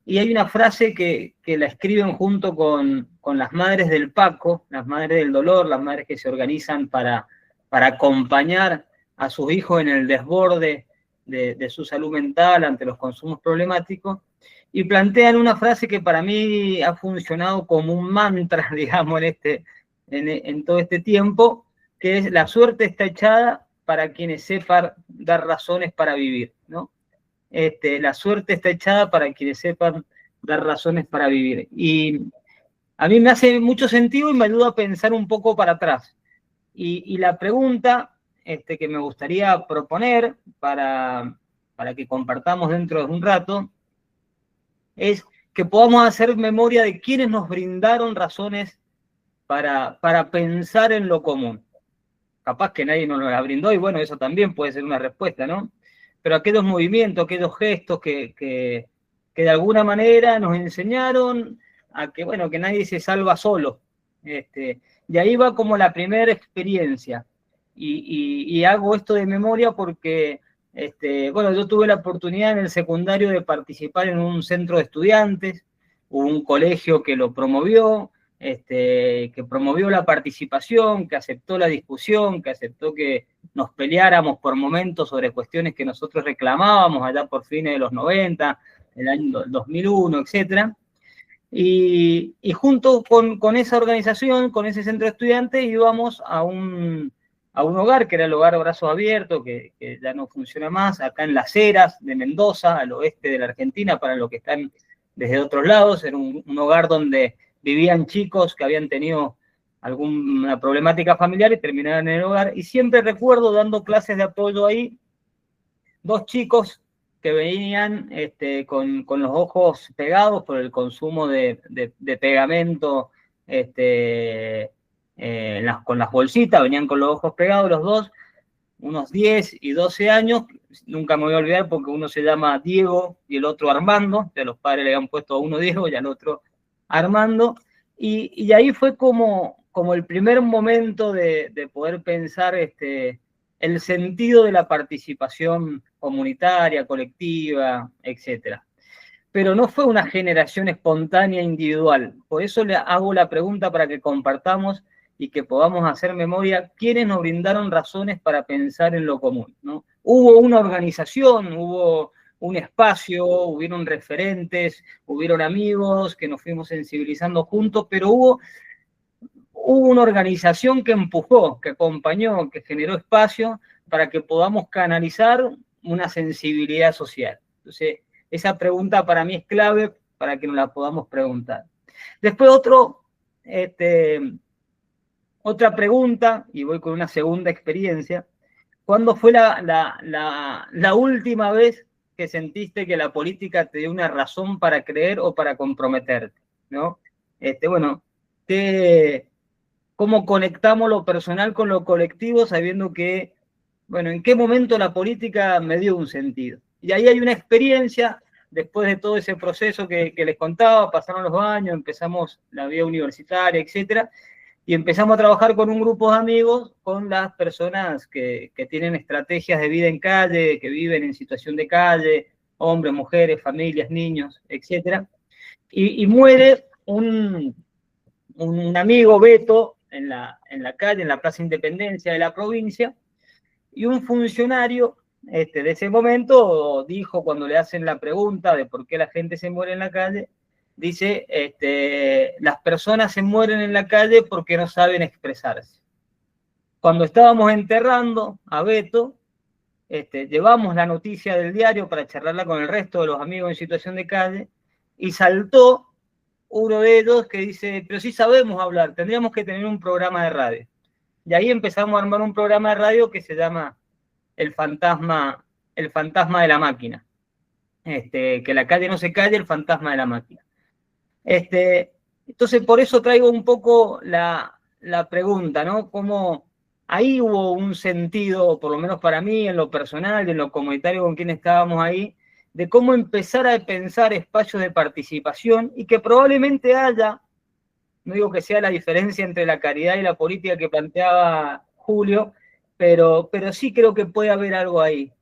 y hay una frase que la escriben junto con las madres del Paco, las madres del dolor, las madres que se organizan para acompañar a sus hijos en el desborde de su salud mental ante los consumos problemáticos, y plantean una frase que para mí ha funcionado como un mantra, digamos, en todo este tiempo, que es: la suerte está echada para quienes sepan dar razones para vivir, ¿no? La suerte está echada para quienes sepan dar razones para vivir. Y a mí me hace mucho sentido y me ayuda a pensar un poco para atrás. Y la pregunta que me gustaría proponer para que compartamos dentro de un rato es que podamos hacer memoria de quienes nos brindaron razones para pensar en lo común. Capaz que nadie nos la brindó, y bueno, eso también puede ser una respuesta, ¿no? Pero aquellos movimientos, aquellos gestos que de alguna manera nos enseñaron a que, bueno, que nadie se salva solo. Y ahí va como la primera experiencia. Y hago esto de memoria porque, bueno, yo tuve la oportunidad en el secundario de participar en un centro de estudiantes, hubo un colegio que lo promovió, que promovió la participación, que aceptó la discusión, que aceptó que nos peleáramos por momentos sobre cuestiones que nosotros reclamábamos allá por fines de los 90, el año 2001, etc. Y junto con esa organización, con ese centro de estudiantes, íbamos a un hogar que era el Hogar Brazos Abiertos, que ya no funciona más, acá en Las Heras de Mendoza, al oeste de la Argentina, para los que están desde otros lados. Era un hogar donde vivían chicos que habían tenido alguna problemática familiar y terminaron en el hogar. Y siempre recuerdo, dando clases de apoyo ahí, 2 chicos que venían con los ojos pegados por el consumo de pegamento con las bolsitas, venían con los ojos pegados los 2, unos 10 y 12 años, nunca me voy a olvidar porque uno se llama Diego y el otro Armando, de los padres le habían puesto a uno Diego y al otro Armando, y ahí fue como el primer momento de poder pensar el sentido de la participación comunitaria, colectiva, etc. Pero no fue una generación espontánea individual, por eso le hago la pregunta para que compartamos y que podamos hacer memoria quiénes nos brindaron razones para pensar en lo común, ¿no? Hubo una organización, hubo un espacio, hubieron referentes, hubieron amigos que nos fuimos sensibilizando juntos, pero hubo una organización que empujó, que acompañó, que generó espacio para que podamos canalizar una sensibilidad social. Entonces, esa pregunta para mí es clave para que nos la podamos preguntar. Después otra pregunta, y voy con una segunda experiencia. ¿Cuándo fue la última vez que sentiste que la política te dio una razón para creer o para comprometerte, ¿no? Bueno, ¿cómo conectamos lo personal con lo colectivo sabiendo que, bueno, en qué momento la política me dio un sentido? Y ahí hay una experiencia, después de todo ese proceso que les contaba, pasaron los años, empezamos la vida universitaria, etcétera, y empezamos a trabajar con un grupo de amigos, con las personas que tienen estrategias de vida en calle, que viven en situación de calle, hombres, mujeres, familias, niños, etc. Y muere un amigo, Beto, en la calle, en la Plaza Independencia de la provincia, y un funcionario de ese momento dijo, cuando le hacen la pregunta de por qué la gente se muere en la calle, dice, las personas se mueren en la calle porque no saben expresarse. Cuando estábamos enterrando a Beto, llevamos la noticia del diario para charlarla con el resto de los amigos en situación de calle, y saltó uno de ellos que dice, pero sí sabemos hablar, tendríamos que tener un programa de radio. Y ahí empezamos a armar un programa de radio que se llama El Fantasma de la Máquina. Que la calle no se calle, el fantasma de la máquina. Entonces, por eso traigo un poco la pregunta, ¿no? Cómo ahí hubo un sentido, por lo menos para mí, en lo personal y en lo comunitario con quien estábamos ahí, de cómo empezar a pensar espacios de participación y que probablemente haya, no digo que sea la diferencia entre la caridad y la política que planteaba Julio, pero sí creo que puede haber algo ahí.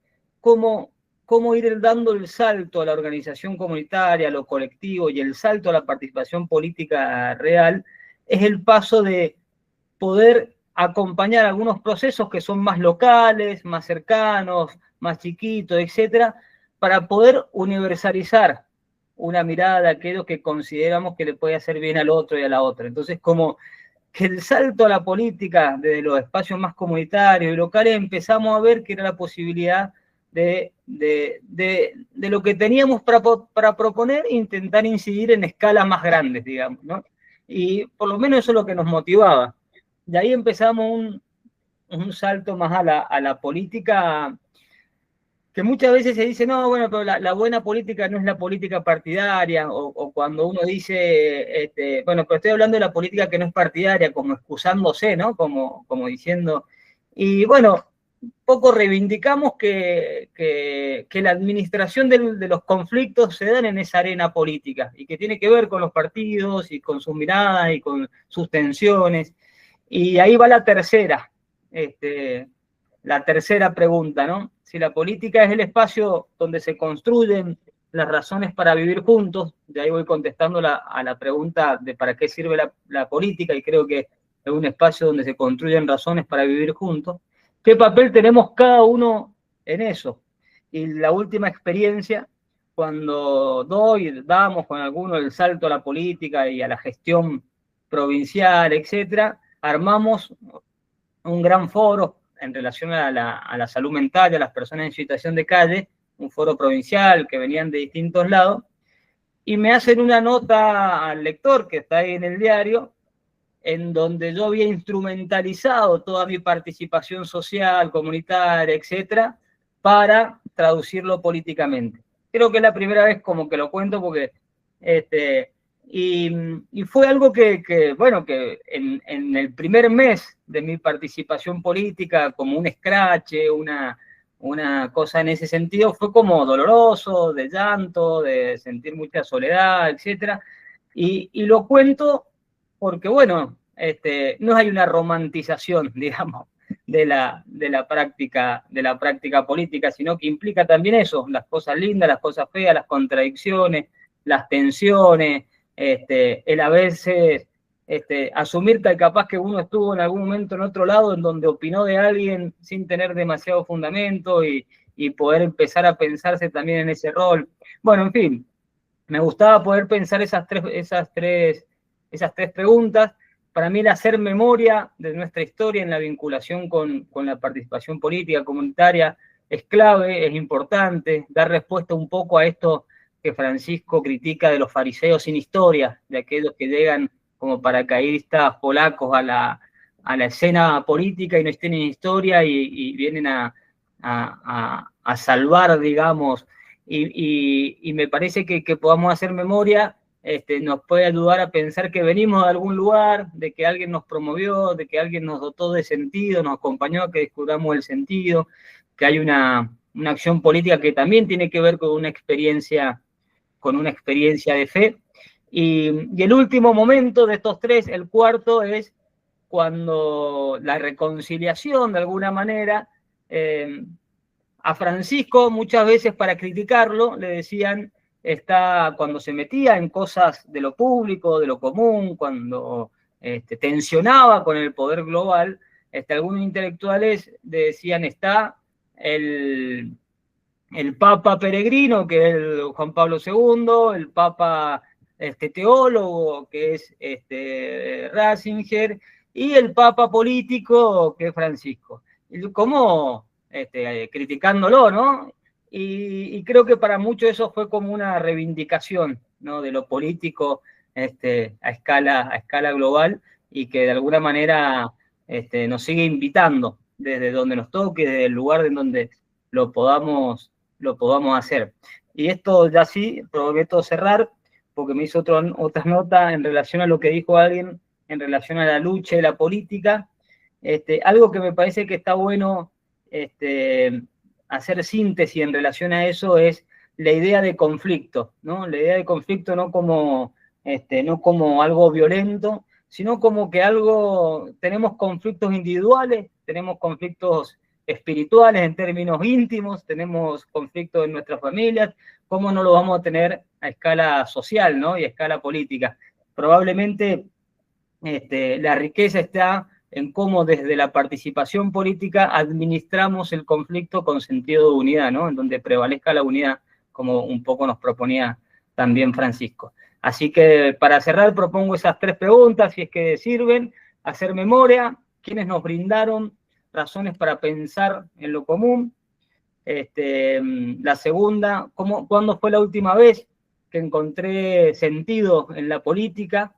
Cómo cómo ir dando el salto a la organización comunitaria, a lo colectivo y el salto a la participación política real, es el paso de poder acompañar algunos procesos que son más locales, más cercanos, más chiquitos, etcétera, para poder universalizar una mirada de aquello que consideramos que le puede hacer bien al otro y a la otra. Entonces, como que el salto a la política desde los espacios más comunitarios y locales empezamos a ver que era la posibilidad de lo que teníamos para proponer, intentar incidir en escalas más grandes, digamos, ¿no? Y por lo menos eso es lo que nos motivaba. De ahí empezamos un salto más a la política, que muchas veces se dice, no, bueno, pero la buena política no es la política partidaria, o cuando uno dice, bueno, pero estoy hablando de la política que no es partidaria, como excusándose, ¿no? Como diciendo, y bueno, poco reivindicamos que la administración de los conflictos se dan en esa arena política, y que tiene que ver con los partidos, y con sus miradas, y con sus tensiones, y ahí va la tercera pregunta, ¿no? Si la política es el espacio donde se construyen las razones para vivir juntos, de ahí voy contestando a la pregunta de para qué sirve la política, y creo que es un espacio donde se construyen razones para vivir juntos. ¿Qué papel tenemos cada uno en eso? Y la última experiencia, cuando damos con alguno el salto a la política y a la gestión provincial, etcétera, armamos un gran foro en relación a la salud mental de las personas en situación de calle, un foro provincial que venían de distintos lados, y me hacen una nota al lector que está ahí en el diario, en donde yo había instrumentalizado toda mi participación social, comunitaria, etcétera, para traducirlo políticamente. Creo que es la primera vez como que lo cuento porque y fue algo bueno, que en el primer mes de mi participación política, como un escrache, una cosa en ese sentido, fue como doloroso, de llanto, de sentir mucha soledad, etcétera. Y lo cuento porque, bueno, no hay una romantización, digamos, de la práctica política, sino que implica también eso, las cosas lindas, las cosas feas, las contradicciones, las tensiones, el a veces asumir que capaz que uno estuvo en algún momento en otro lado en donde opinó de alguien sin tener demasiado fundamento y poder empezar a pensarse también en ese rol. Bueno, en fin, me gustaba poder pensar esas tres preguntas. Para mí el hacer memoria de nuestra historia en la vinculación con la participación política comunitaria es clave, es importante, dar respuesta un poco a esto que Francisco critica de los fariseos sin historia, de aquellos que llegan como paracaidistas polacos a la escena política y no tienen historia y vienen a salvar, digamos, y me parece que podamos hacer memoria, nos puede ayudar a pensar que venimos de algún lugar, de que alguien nos promovió, de que alguien nos dotó de sentido, nos acompañó a que descubramos el sentido, que hay una acción política que también tiene que ver con una experiencia de fe. Y el último momento de estos tres, el cuarto, es cuando la reconciliación, de alguna manera, a Francisco muchas veces para criticarlo le decían, cuando se metía en cosas de lo público, de lo común, cuando tensionaba con el poder global, algunos intelectuales decían, está el Papa peregrino, que es el Juan Pablo II, el Papa teólogo, que es Ratzinger, y el Papa político, que es Francisco. Como criticándolo, ¿no? Y creo que para muchos eso fue como una reivindicación, ¿no? De lo político a escala global, y que de alguna manera nos sigue invitando desde donde nos toque, desde el lugar en donde lo podamos hacer. Y esto ya sí, prometo cerrar, porque me hizo otras notas en relación a lo que dijo alguien, en relación a la lucha y la política. Algo que me parece que está bueno hacer síntesis en relación a eso es la idea de conflicto, ¿no? La idea de conflicto no como algo violento, sino como que tenemos conflictos individuales, tenemos conflictos espirituales, en términos íntimos, tenemos conflictos en nuestras familias, ¿cómo no lo vamos a tener a escala social, ¿no? Y a escala política? Probablemente la riqueza está en cómo desde la participación política administramos el conflicto con sentido de unidad, ¿no? En donde prevalezca la unidad, como un poco nos proponía también Francisco. Así que para cerrar propongo esas 3 preguntas, si es que sirven, hacer memoria, quiénes nos brindaron razones para pensar en lo común. La segunda, ¿cuándo fue la última vez que encontré sentido en la política?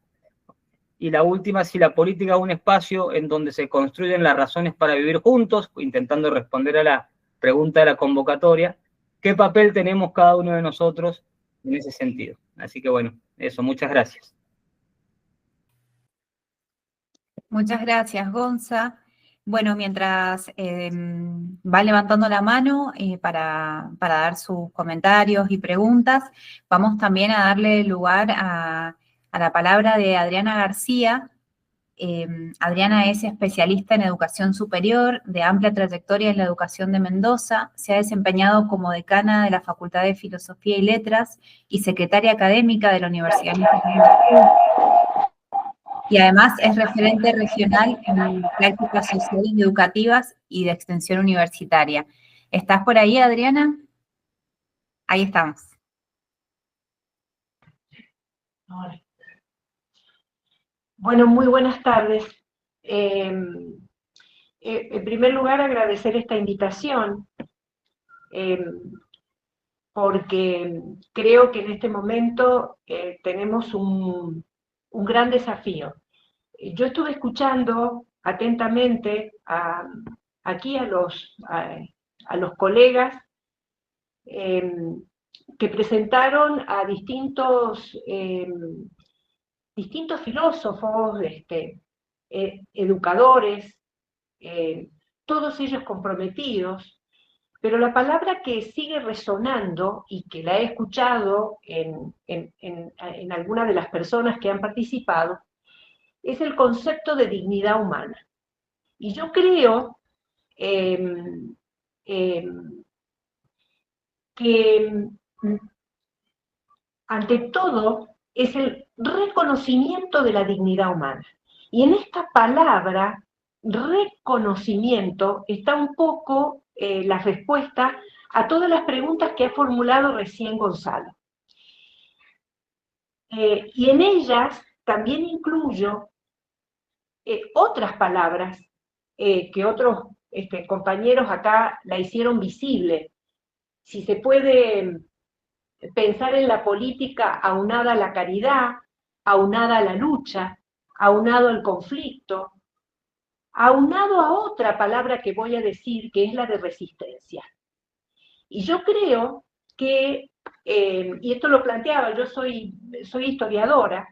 Y la última, si la política es un espacio en donde se construyen las razones para vivir juntos, intentando responder a la pregunta de la convocatoria, ¿qué papel tenemos cada uno de nosotros en ese sentido? Así que bueno, eso, muchas gracias. Muchas gracias, Gonza. Bueno, mientras va levantando la mano para dar sus comentarios y preguntas, vamos también a darle lugar a la palabra de Adriana García. Adriana es especialista en educación superior, de amplia trayectoria en la educación de Mendoza, se ha desempeñado como decana de la Facultad de Filosofía y Letras y secretaria académica de la Universidad Nacional del Sur. Y además es referente regional en prácticas sociales y educativas y de extensión universitaria. ¿Estás por ahí, Adriana? Ahí estamos. Hola. Bueno, muy buenas tardes. En primer lugar, agradecer esta invitación, porque creo que en este momento tenemos un gran desafío. Yo estuve escuchando atentamente aquí a los colegas que presentaron a distintos filósofos, educadores, todos ellos comprometidos, pero la palabra que sigue resonando y que la he escuchado en algunas de las personas que han participado es el concepto de dignidad humana. Y yo creo que ante todo es el reconocimiento de la dignidad humana. Y en esta palabra, reconocimiento, está un poco la respuesta a todas las preguntas que ha formulado recién Gonzalo. Y en ellas también incluyo otras palabras que otros compañeros acá la hicieron visible. Si se puede pensar en la política aunada a la caridad, aunada a la lucha, aunado al conflicto, aunado a otra palabra que voy a decir, que es la de resistencia. Y yo creo que, y esto lo planteaba, yo soy historiadora,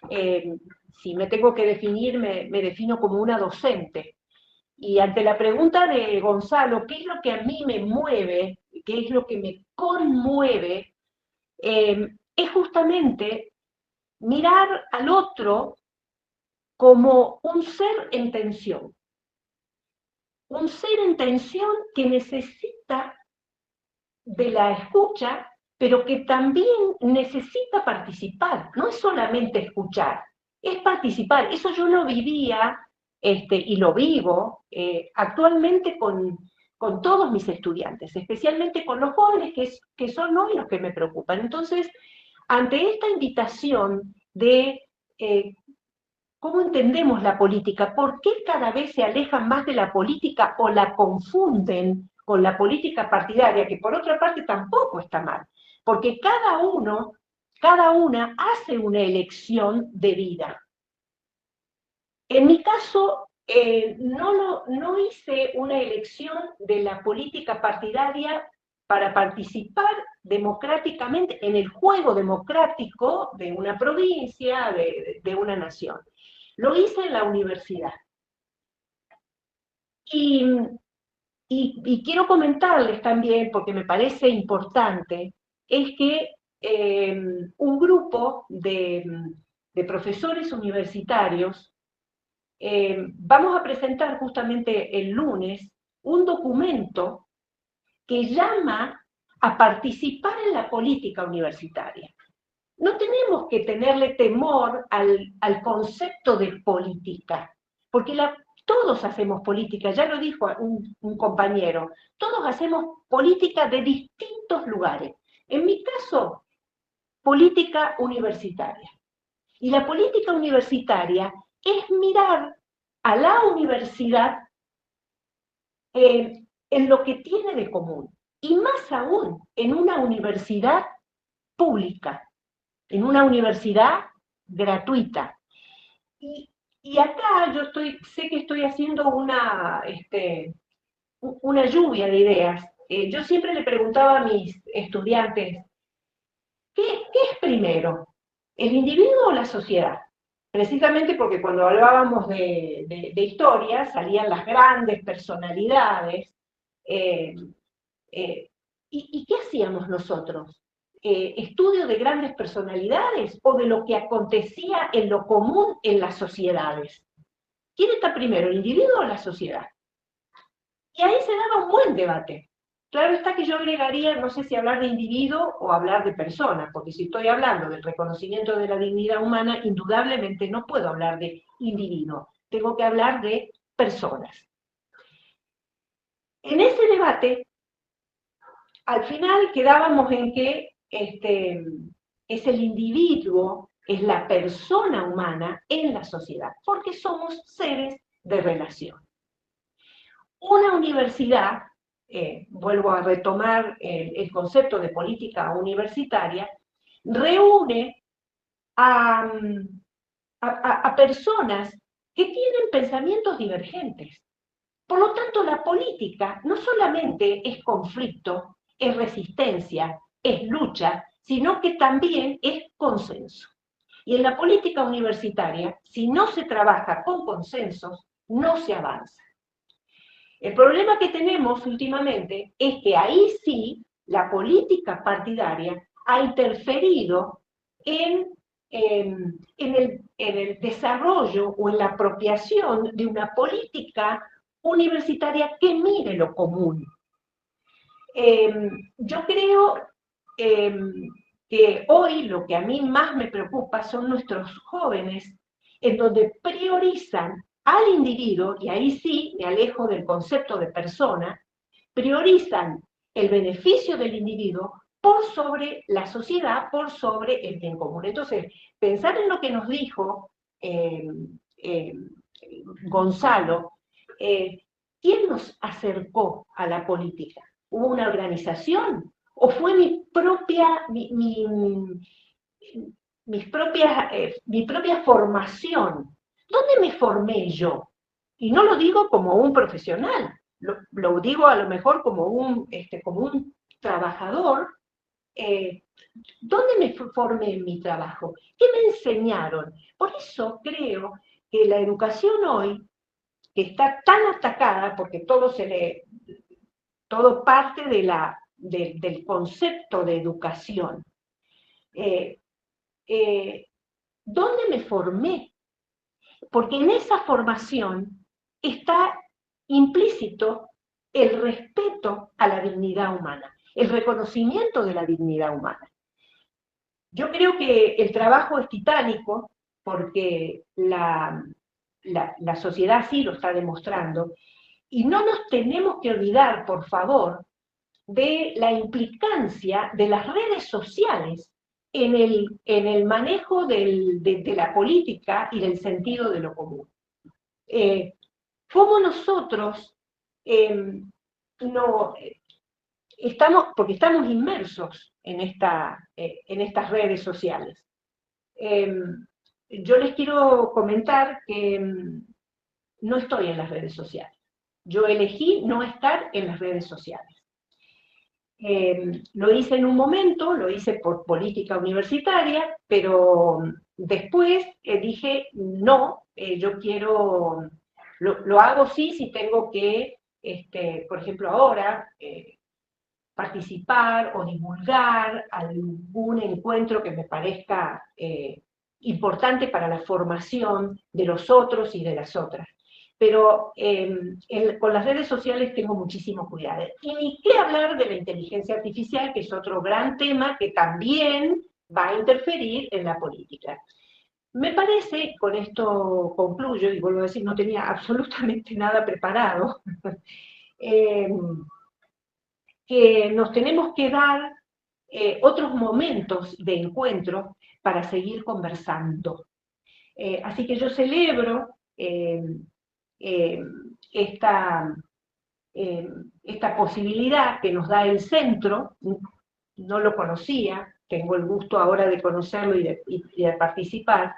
si me tengo que definir, me defino como una docente. Y ante la pregunta de Gonzalo, ¿qué es lo que a mí me mueve? ¿Qué es lo que me conmueve? Es justamente mirar al otro como un ser en tensión. Un ser en tensión que necesita de la escucha, pero que también necesita participar. No es solamente escuchar, es participar. Eso yo lo vivía y lo vivo actualmente con todos mis estudiantes, especialmente con los jóvenes que son hoy los que me preocupan. Entonces, ante esta invitación de cómo entendemos la política, por qué cada vez se alejan más de la política o la confunden con la política partidaria, que por otra parte tampoco está mal, porque cada una hace una elección de vida. En mi caso, no hice una elección de la política partidaria para participar democráticamente en el juego democrático de una provincia, de una nación. Lo hice en la universidad. Y quiero comentarles también, porque me parece importante, es que un grupo de profesores universitarios vamos a presentar justamente el lunes un documento que llama a participar en la política universitaria. No tenemos que tenerle temor al concepto de política, porque todos hacemos política, ya lo dijo un compañero, todos hacemos política de distintos lugares. En mi caso, política universitaria. Y la política universitaria es mirar a la universidad en lo que tiene de común, y más aún en una universidad pública, en una universidad gratuita. Y acá yo sé que estoy haciendo una lluvia de ideas. Yo siempre le preguntaba a mis estudiantes, ¿qué es primero? ¿El individuo o la sociedad? Precisamente porque cuando hablábamos de historia salían las grandes personalidades. ¿Y qué hacíamos nosotros? ¿Estudio de grandes personalidades o de lo que acontecía en lo común en las sociedades? ¿Quién está primero, el individuo o la sociedad? Y ahí se daba un buen debate. Claro está que yo agregaría, no sé si hablar de individuo o hablar de persona, porque si estoy hablando del reconocimiento de la dignidad humana, indudablemente no puedo hablar de individuo, tengo que hablar de personas. En ese debate, al final quedábamos en que es el individuo, es la persona humana en la sociedad, porque somos seres de relación. Una universidad, vuelvo a retomar el concepto de política universitaria, reúne a personas que tienen pensamientos divergentes. Por lo tanto, la política no solamente es conflicto, es resistencia, es lucha, sino que también es consenso. Y en la política universitaria, si no se trabaja con consensos, no se avanza. El problema que tenemos últimamente es que ahí sí la política partidaria ha interferido en el desarrollo o en la apropiación de una política universitaria que mire lo común. Yo creo que hoy lo que a mí más me preocupa son nuestros jóvenes, en donde priorizan al individuo, y ahí sí me alejo del concepto de persona, priorizan el beneficio del individuo por sobre la sociedad, por sobre el bien común. Entonces, pensar en lo que nos dijo Gonzalo, ¿quién nos acercó a la política? ¿Hubo una organización? ¿O fue mi propia formación? ¿Dónde me formé yo? Y no lo digo como un profesional, lo digo a lo mejor como un trabajador. ¿Dónde me formé en mi trabajo? ¿Qué me enseñaron? Por eso creo que la educación hoy, que está tan atacada, porque todo parte del concepto de educación. ¿Dónde me formé? Porque en esa formación está implícito el respeto a la dignidad humana, el reconocimiento de la dignidad humana. Yo creo que el trabajo es titánico, porque la sociedad sí lo está demostrando, y no nos tenemos que olvidar, por favor, de la implicancia de las redes sociales en el manejo de la política y del sentido de lo común. ¿Cómo nosotros porque estamos inmersos en estas redes sociales? Yo les quiero comentar que no estoy en las redes sociales. Yo elegí no estar en las redes sociales. Lo hice en un momento, lo hice por política universitaria, pero después dije, no, yo quiero, lo hago sí si tengo que, por ejemplo ahora, participar o divulgar algún encuentro que me parezca importante para la formación de los otros y de las otras. pero con las redes sociales tengo muchísimo cuidado. Y ni qué hablar de la inteligencia artificial, que es otro gran tema que también va a interferir en la política. Me parece, con esto concluyo, y vuelvo a decir, no tenía absolutamente nada preparado, que nos tenemos que dar otros momentos de encuentro para seguir conversando. Así que yo celebro esta posibilidad que nos da el centro. No lo conocía, tengo el gusto ahora de conocerlo y de participar,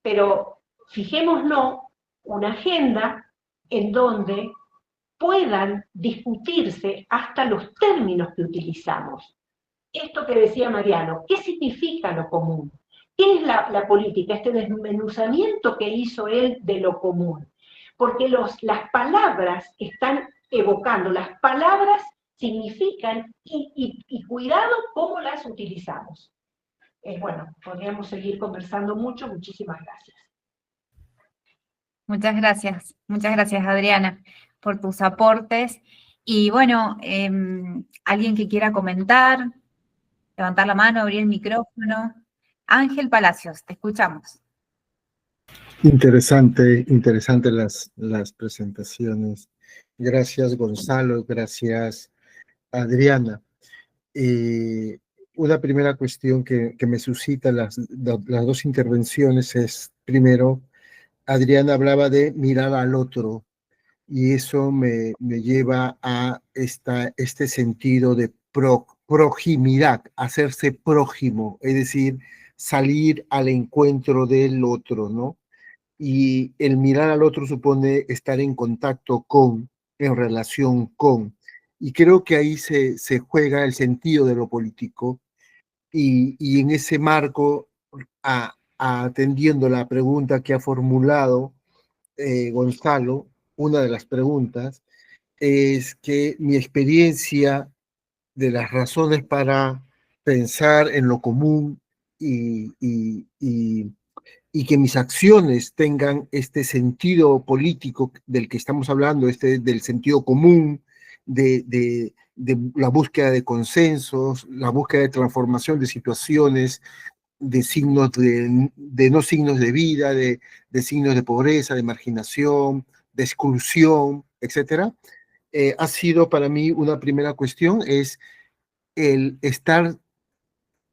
pero fijémonos una agenda en donde puedan discutirse hasta los términos que utilizamos. Esto que decía Mariano, ¿qué significa lo común? ¿Qué es la política? Este desmenuzamiento que hizo él de lo común. Porque las palabras están evocando, las palabras significan, y cuidado cómo las utilizamos. Bueno, podríamos seguir conversando mucho. Muchísimas gracias. Muchas gracias Adriana por tus aportes. Y bueno, alguien que quiera comentar, levantar la mano, abrir el micrófono. Ángel Palacios, te escuchamos. Interesante las presentaciones. Gracias, Gonzalo, gracias, Adriana. Una primera cuestión que me suscita las dos intervenciones es, primero, Adriana hablaba de mirar al otro, y eso me lleva a este sentido de proximidad, hacerse prójimo, es decir, salir al encuentro del otro, ¿no? Y el mirar al otro supone estar en contacto con, en relación con, y creo que ahí se juega el sentido de lo político, y en ese marco, atendiendo la pregunta que ha formulado Gonzalo, una de las preguntas es que mi experiencia de las razones para pensar en lo común y que mis acciones tengan este sentido político del que estamos hablando, del sentido común, de la búsqueda de consensos, la búsqueda de transformación de situaciones, de signos de no signos de vida, de signos de pobreza, de marginación, de exclusión, etcétera, ha sido para mí una primera cuestión, es el estar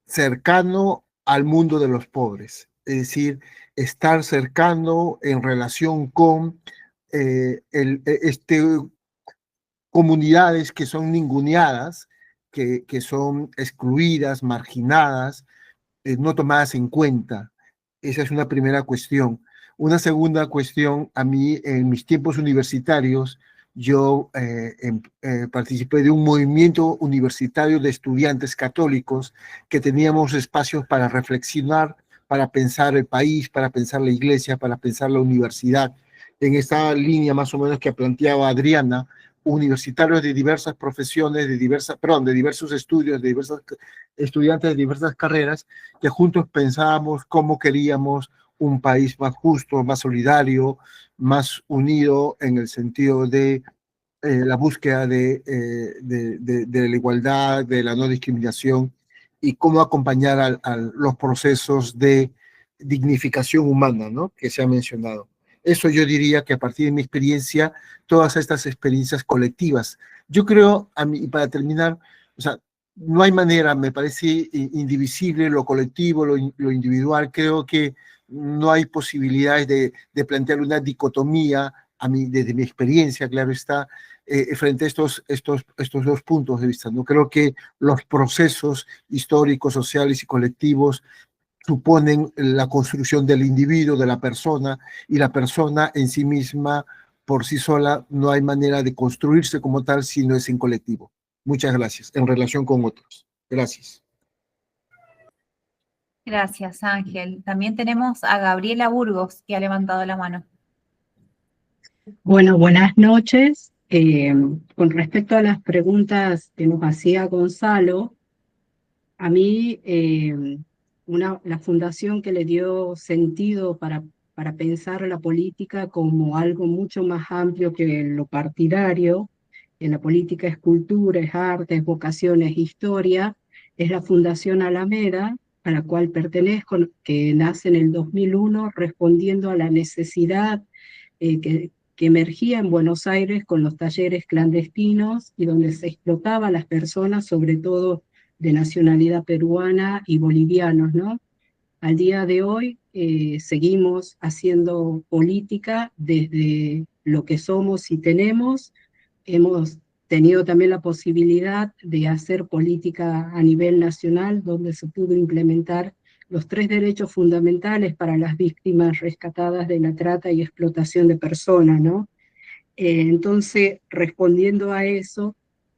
cercano al mundo de los pobres, es decir, estar cercano en relación con comunidades que son ninguneadas, que son excluidas, marginadas, no tomadas en cuenta. Esa es una primera cuestión. Una segunda cuestión, a mí en mis tiempos universitarios, yo participé de un movimiento universitario de estudiantes católicos que teníamos espacios para reflexionar, para pensar el país, para pensar la iglesia, para pensar la universidad. En esta línea más o menos que planteaba Adriana, universitarios de diversas profesiones, de diversos estudios, de diversos estudiantes de diversas carreras, que juntos pensábamos cómo queríamos un país más justo, más solidario, más unido en el sentido de la búsqueda de la igualdad, de la no discriminación, y cómo acompañar a los procesos de dignificación humana, ¿no?, que se ha mencionado. Eso yo diría que a partir de mi experiencia, todas estas experiencias colectivas. Yo creo, para terminar, o sea, no hay manera, me parece indivisible lo colectivo, lo individual. Creo que no hay posibilidades de plantear una dicotomía, desde mi experiencia, claro está, frente a estos dos puntos de vista. No creo que los procesos históricos, sociales y colectivos suponen la construcción del individuo, de la persona, y la persona en sí misma, por sí sola, no hay manera de construirse como tal si no es en colectivo. Muchas gracias, en relación con otros. Gracias. Gracias, Ángel. También tenemos a Gabriela Burgos, que ha levantado la mano. Bueno, buenas noches. Con respecto a las preguntas que nos hacía Gonzalo, a mí la fundación que le dio sentido para para pensar la política como algo mucho más amplio que lo partidario. En la política es cultura, es arte, es vocación, es historia. Es la Fundación Alameda, a la cual pertenezco, que nace en el 2001 respondiendo a la necesidad que emergía en Buenos Aires con los talleres clandestinos y donde se explotaba a las personas, sobre todo de nacionalidad peruana y bolivianos, ¿no? Al día de hoy seguimos haciendo política desde lo que somos y tenemos. Hemos tenido también la posibilidad de hacer política a nivel nacional, donde se pudo implementar los 3 derechos fundamentales para las víctimas rescatadas de la trata y explotación de personas, ¿no? Entonces, respondiendo a eso,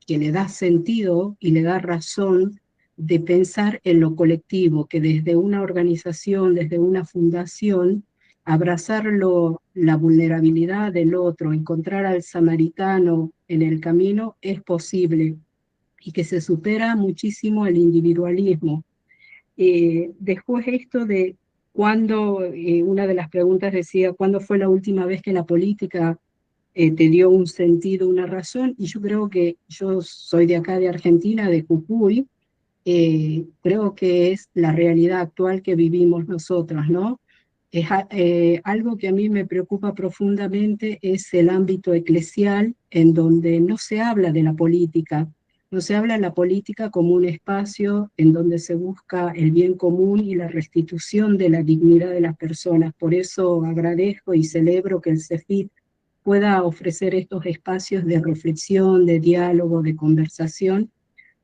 que le da sentido y le da razón de pensar en lo colectivo, que desde una organización, desde una fundación, abrazar la vulnerabilidad del otro, encontrar al samaritano en el camino es posible y que se supera muchísimo el individualismo. Después esto de cuándo, una de las preguntas decía, ¿cuándo fue la última vez que la política te dio un sentido, una razón? Y yo creo que yo soy de acá de Argentina, de Jujuy, creo que es la realidad actual que vivimos nosotros, ¿no? Algo que a mí me preocupa profundamente es el ámbito eclesial, en donde no se habla de la política, no se habla de la política como un espacio en donde se busca el bien común y la restitución de la dignidad de las personas. Por eso agradezco y celebro que el CEFIT pueda ofrecer estos espacios de reflexión, de diálogo, de conversación,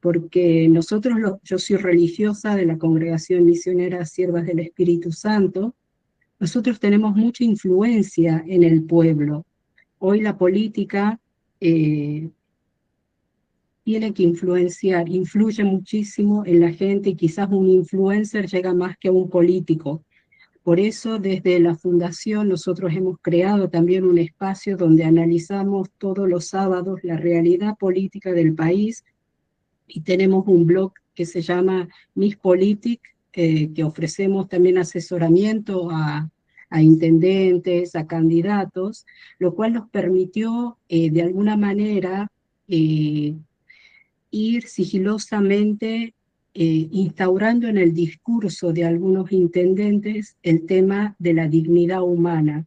porque nosotros, yo soy religiosa de la Congregación Misionera Siervas del Espíritu Santo, nosotros tenemos mucha influencia en el pueblo. Hoy la política tiene que influenciar, influye muchísimo en la gente y quizás un influencer llega más que un político. Por eso desde la Fundación nosotros hemos creado también un espacio donde analizamos todos los sábados la realidad política del país y tenemos un blog que se llama Miss Politic, que ofrecemos también asesoramiento a intendentes, a candidatos, lo cual nos permitió de alguna manera ir sigilosamente instaurando en el discurso de algunos intendentes el tema de la dignidad humana,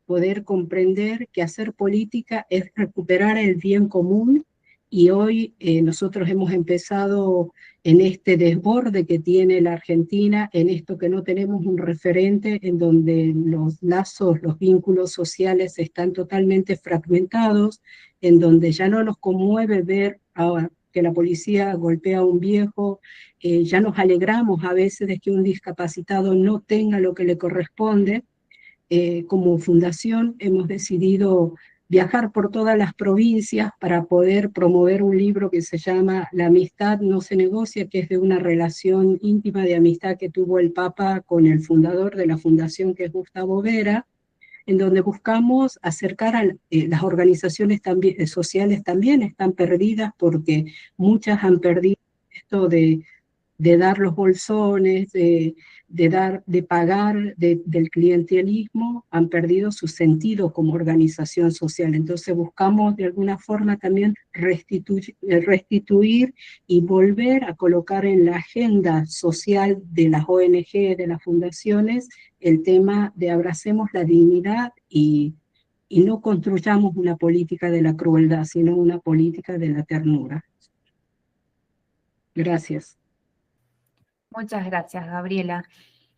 poder comprender que hacer política es recuperar el bien común. Y hoy nosotros hemos empezado en este desborde que tiene la Argentina, en esto que no tenemos un referente, en donde los lazos, los vínculos sociales están totalmente fragmentados, en donde ya no nos conmueve ver que la policía golpea a un viejo, ya nos alegramos a veces de que un discapacitado no tenga lo que le corresponde. Como fundación hemos decidido viajar por todas las provincias para poder promover un libro que se llama La amistad no se negocia, que es de una relación íntima de amistad que tuvo el Papa con el fundador de la fundación, que es Gustavo Vera, en donde buscamos acercar a las organizaciones también, sociales también están perdidas, porque muchas han perdido esto de dar los bolsones, de pagar del clientelismo, han perdido su sentido como organización social. Entonces buscamos de alguna forma también restituir y volver a colocar en la agenda social de las ONG, de las fundaciones, el tema de abracemos la dignidad y no construyamos una política de la crueldad, sino una política de la ternura. Gracias. Muchas gracias, Gabriela.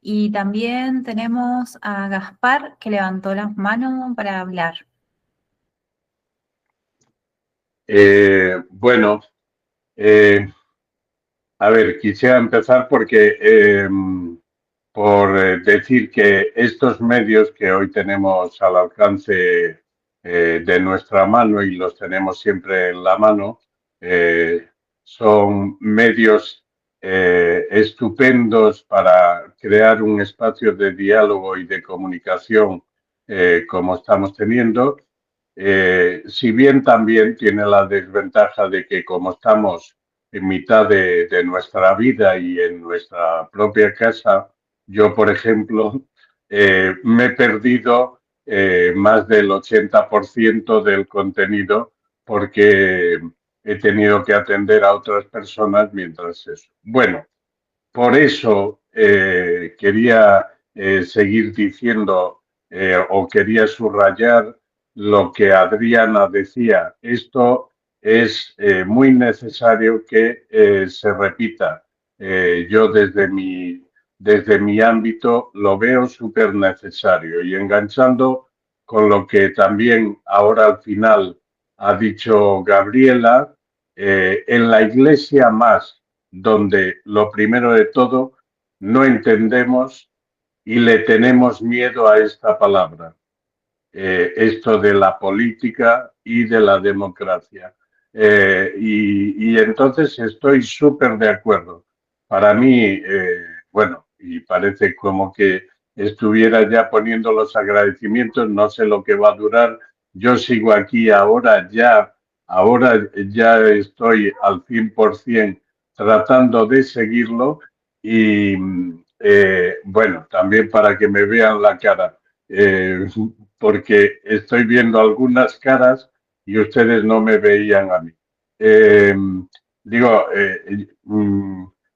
Y también tenemos a Gaspar, que levantó las manos para hablar. Bueno, a ver, quisiera empezar porque por decir que estos medios que hoy tenemos al alcance de nuestra mano y los tenemos siempre en la mano, son medios estupendos para crear un espacio de diálogo y de comunicación como estamos teniendo. Si bien también tiene la desventaja de que como estamos en mitad de nuestra vida y en nuestra propia casa, yo, por ejemplo, me he perdido más del 80% del contenido porque he tenido que atender a otras personas mientras eso. Bueno, por eso quería seguir diciendo o quería subrayar lo que Adriana decía. Esto es muy necesario que se repita. Yo desde mi ámbito lo veo súper necesario. Y enganchando con lo que también ahora al final ha dicho Gabriela, en la Iglesia más, donde lo primero de todo no entendemos y le tenemos miedo a esta palabra, esto de la política y de la democracia. Y entonces estoy súper de acuerdo. Para mí, bueno, y parece como que estuviera ya poniendo los agradecimientos, no sé lo que va a durar. Yo sigo aquí ahora ya estoy al 100% tratando de seguirlo y bueno, también para que me vean la cara, porque estoy viendo algunas caras y ustedes no me veían a mí.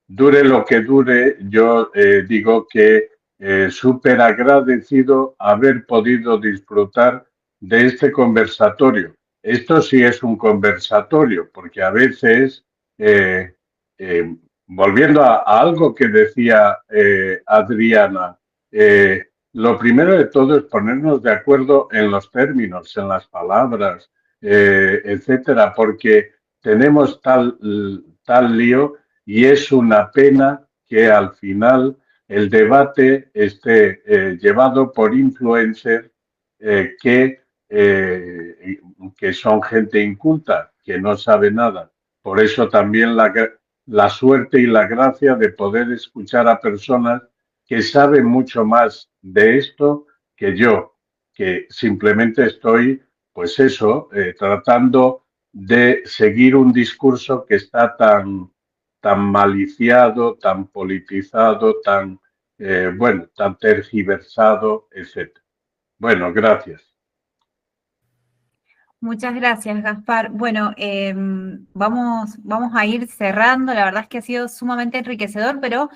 Dure lo que dure, yo digo que súper agradecido haber podido disfrutar de este conversatorio. Esto sí es un conversatorio, porque a veces, volviendo a algo que decía Adriana, lo primero de todo es ponernos de acuerdo en los términos, en las palabras, etcétera, porque tenemos tal lío y es una pena que al final el debate esté llevado por influencers que son gente inculta, que no sabe nada. Por eso también la suerte y la gracia de poder escuchar a personas que saben mucho más de esto que yo, que simplemente estoy, pues eso, tratando de seguir un discurso que está tan maliciado, tan politizado, tan, bueno, tan tergiversado, etc. Bueno, gracias. Muchas gracias, Gaspar. Bueno, vamos a ir cerrando. La verdad es que ha sido sumamente enriquecedor, pero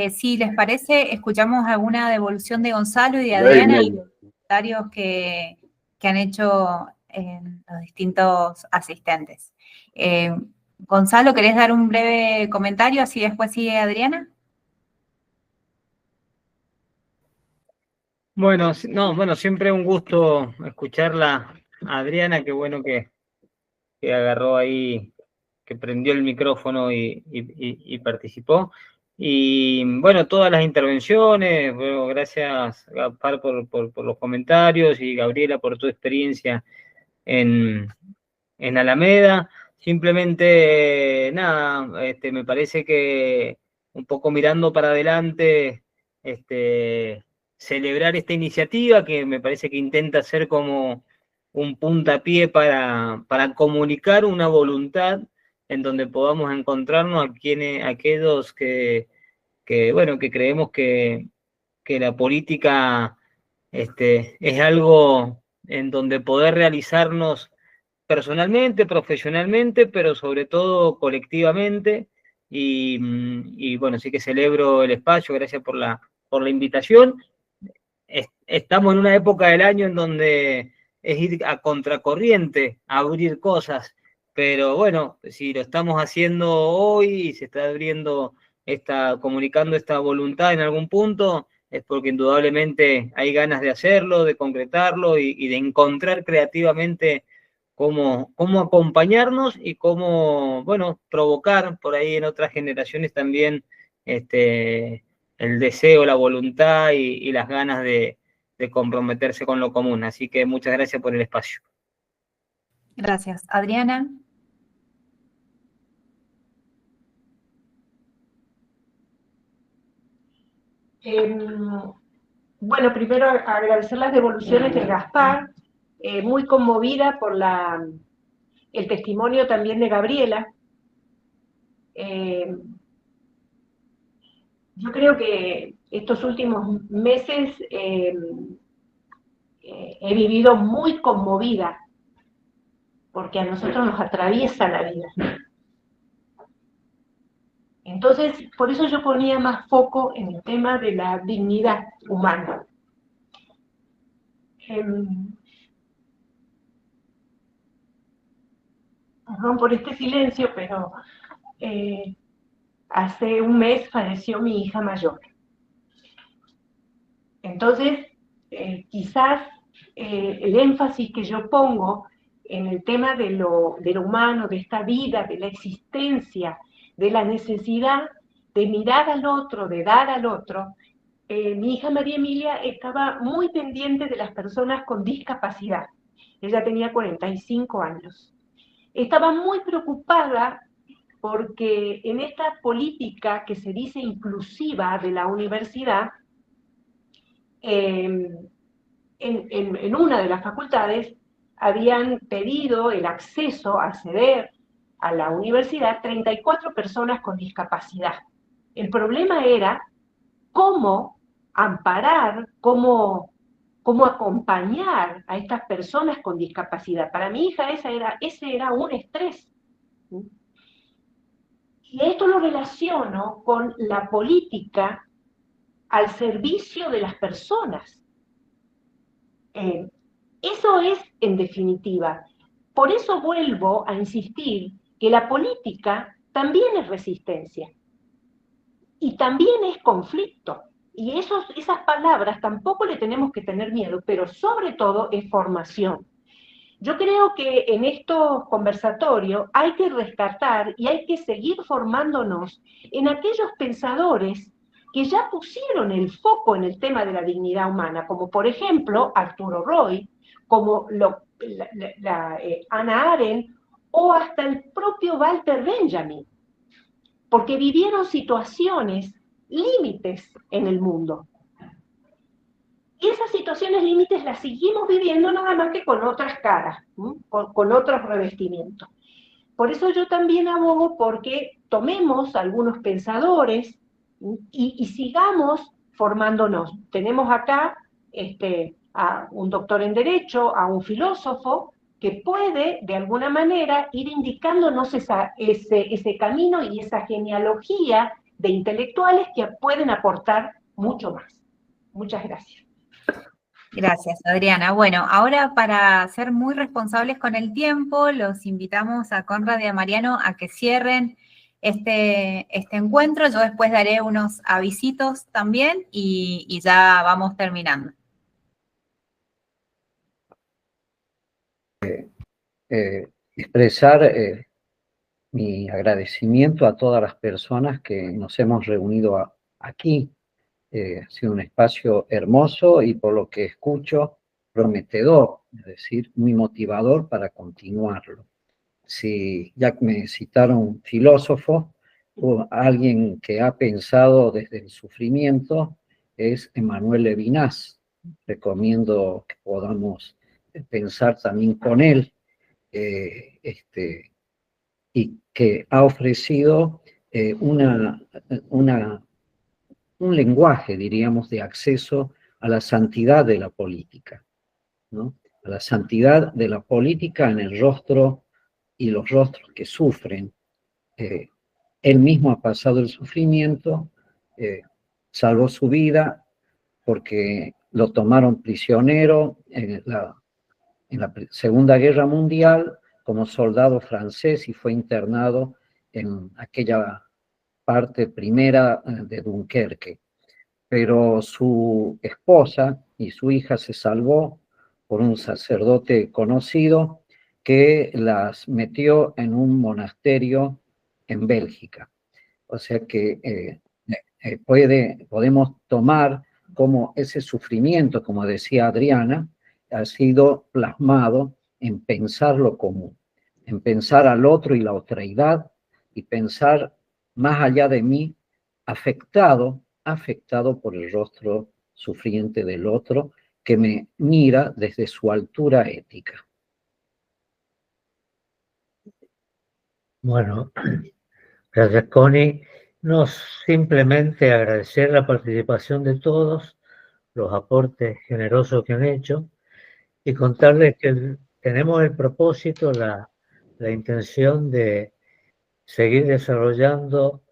si les parece, escuchamos alguna devolución de Gonzalo y de Adriana y los comentarios que han hecho los distintos asistentes. Gonzalo, ¿querés dar un breve comentario? Así después sigue Adriana. Bueno, siempre un gusto escucharla, Adriana, qué bueno que agarró ahí, que prendió el micrófono y participó. Y bueno, todas las intervenciones, bueno, gracias Gaspar por los comentarios y Gabriela por tu experiencia en Alameda. Simplemente, nada, me parece que un poco mirando para adelante, celebrar esta iniciativa que me parece que intenta ser como un puntapié para comunicar una voluntad en donde podamos encontrarnos aquellos que bueno, que creemos que la política es algo en donde poder realizarnos personalmente, profesionalmente, pero sobre todo colectivamente. Y bueno, sí que celebro el espacio, gracias por la invitación. Estamos en una época del año en donde es ir a contracorriente, a abrir cosas, pero bueno, si lo estamos haciendo hoy y se está abriendo, comunicando esta voluntad en algún punto, es porque indudablemente hay ganas de hacerlo, de concretarlo y de encontrar creativamente cómo acompañarnos y cómo, bueno, provocar por ahí en otras generaciones también el deseo, la voluntad y las ganas de comprometerse con lo común. Así que muchas gracias por el espacio. Gracias. Adriana. Bueno, primero agradecer las devoluciones de Gaspar, muy conmovida por el testimonio también de Gabriela. Yo creo que estos últimos meses he vivido muy conmovida, porque a nosotros nos atraviesa la vida. Entonces, por eso yo ponía más foco en el tema de la dignidad humana. Perdón por este silencio, pero hace un mes falleció mi hija mayor. Entonces, quizás el énfasis que yo pongo en el tema de lo humano, de esta vida, de la existencia, de la necesidad de mirar al otro, de dar al otro, mi hija María Emilia estaba muy pendiente de las personas con discapacidad. Ella tenía 45 años. Estaba muy preocupada porque en esta política que se dice inclusiva de la universidad, en una de las facultades habían pedido el acceso a acceder a la universidad 34 personas con discapacidad. El problema era cómo amparar, cómo acompañar a estas personas con discapacidad. Para mi hija ese era un estrés. Y esto lo relaciono con la política al servicio de las personas. Eso es en definitiva. Por eso vuelvo a insistir que la política también es resistencia y también es conflicto. Y esas palabras tampoco le tenemos que tener miedo, pero sobre todo es formación. Yo creo que en estos conversatorios hay que rescatar y hay que seguir formándonos en aquellos pensadores que ya pusieron el foco en el tema de la dignidad humana, como por ejemplo Arturo Roy, como Hannah Arendt o hasta el propio Walter Benjamin, porque vivieron situaciones límites en el mundo. Y esas situaciones límites las seguimos viviendo nada más que con otras caras, con otros revestimientos. Por eso yo también abogo porque tomemos algunos pensadores y sigamos formándonos. Tenemos acá a un doctor en Derecho, a un filósofo, que puede, de alguna manera, ir indicándonos ese camino y esa genealogía de intelectuales que pueden aportar mucho más. Muchas gracias. Gracias, Adriana. Bueno, ahora para ser muy responsables con el tiempo, los invitamos a Conrad y a Mariano a que cierren este encuentro. Yo después daré unos avisitos también y ya vamos terminando. Expresar mi agradecimiento a todas las personas que nos hemos reunido aquí. Ha sido un espacio hermoso y por lo que escucho, prometedor, es decir, muy motivador para continuarlo. Si ya me citaron un filósofo, o alguien que ha pensado desde el sufrimiento, es Emmanuel Levinas. Recomiendo que podamos pensar también con él, y que ha ofrecido un lenguaje, diríamos, de acceso a la santidad de la política, ¿no? A la santidad de la política en el rostro y los rostros que sufren. Él mismo ha pasado el sufrimiento, salvó su vida porque lo tomaron prisionero en la Segunda Guerra Mundial como soldado francés y fue internado en aquella parte primera de Dunkerque. Pero su esposa y su hija se salvó por un sacerdote conocido que las metió en un monasterio en Bélgica. O sea que podemos tomar como ese sufrimiento, como decía Adriana, ha sido plasmado en pensar lo común, en pensar al otro y la otreidad, y pensar más allá de mí, afectado por el rostro sufriente del otro, que me mira desde su altura ética. Bueno, gracias, Connie. No, simplemente agradecer la participación de todos, los aportes generosos que han hecho y contarles que tenemos el propósito, la intención de seguir desarrollando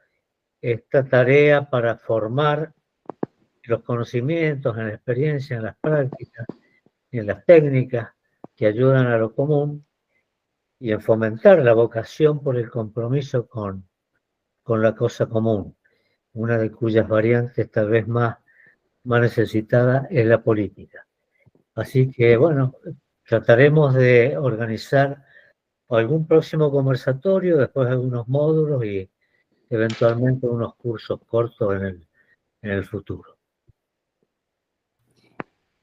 esta tarea para formar los conocimientos, en la experiencia, en las prácticas y en las técnicas que ayudan a lo común y en fomentar la vocación por el compromiso con la cosa común, una de cuyas variantes tal vez más necesitada es la política. Así que, bueno, trataremos de organizar algún próximo conversatorio, después algunos módulos y eventualmente unos cursos cortos en el futuro.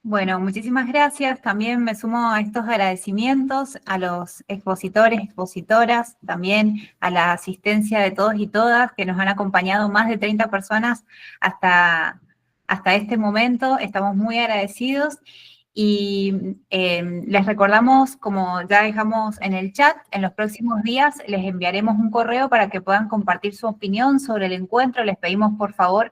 Bueno, muchísimas gracias. También me sumo a estos agradecimientos a los expositores, expositoras, también a la asistencia de todos y todas que nos han acompañado, más de 30 personas hasta este momento. Estamos muy agradecidos y les recordamos, como ya dejamos en el chat, en los próximos días les enviaremos un correo para que puedan compartir su opinión sobre el encuentro. Les pedimos, por favor,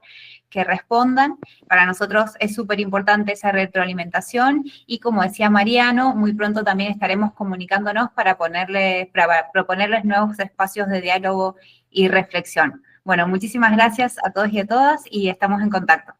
que respondan. Para nosotros es súper importante esa retroalimentación y, como decía Mariano, muy pronto también estaremos comunicándonos para proponerles nuevos espacios de diálogo y reflexión. Bueno, muchísimas gracias a todos y a todas y estamos en contacto.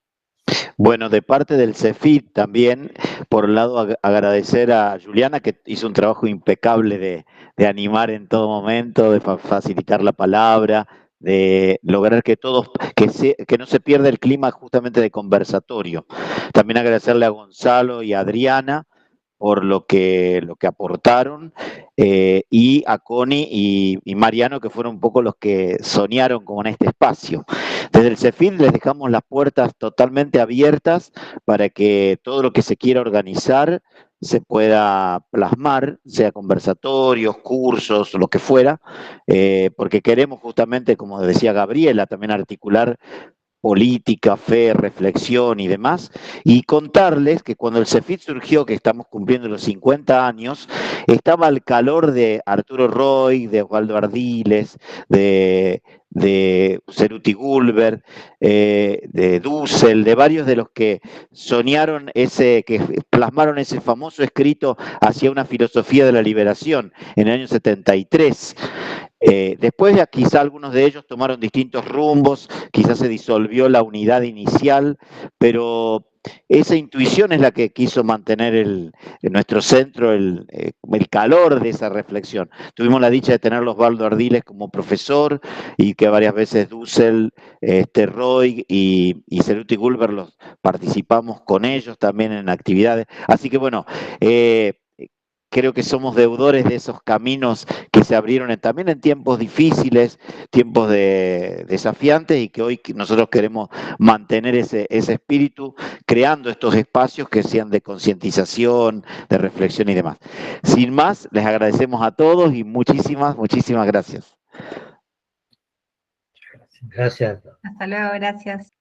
Bueno, de parte del CEFIT también, por un lado agradecer a Juliana, que hizo un trabajo impecable de animar en todo momento, de facilitar la palabra, de lograr que todos, que no se pierda el clima justamente de conversatorio. También agradecerle a Gonzalo y a Adriana por lo que aportaron, y a Connie y Mariano, que fueron un poco los que soñaron con este espacio. Desde el CEFIT les dejamos las puertas totalmente abiertas para que todo lo que se quiera organizar se pueda plasmar, sea conversatorios, cursos, lo que fuera, porque queremos justamente, como decía Gabriela, también articular política, fe, reflexión y demás, y contarles que cuando el CEFIT surgió, que estamos cumpliendo los 50 años, estaba al calor de Arturo Roig, de Osvaldo Ardiles, de Ceruti Gulbert, de Dussel, de varios de los que soñaron que plasmaron ese famoso escrito hacia una filosofía de la liberación en el año 73. Después quizá algunos de ellos tomaron distintos rumbos, quizás se disolvió la unidad inicial, pero esa intuición es la que quiso mantener en nuestro centro el calor de esa reflexión. Tuvimos la dicha de tener a Osvaldo Ardiles como profesor y que varias veces Dussel, Roig y Ceruti Gulbert los participamos con ellos también en actividades. Así que bueno, creo que somos deudores de esos caminos que se abrieron también en tiempos difíciles, tiempos desafiantes, y que hoy nosotros queremos mantener ese espíritu, creando estos espacios que sean de concientización, de reflexión y demás. Sin más, les agradecemos a todos y muchísimas gracias. Gracias. Hasta luego, gracias.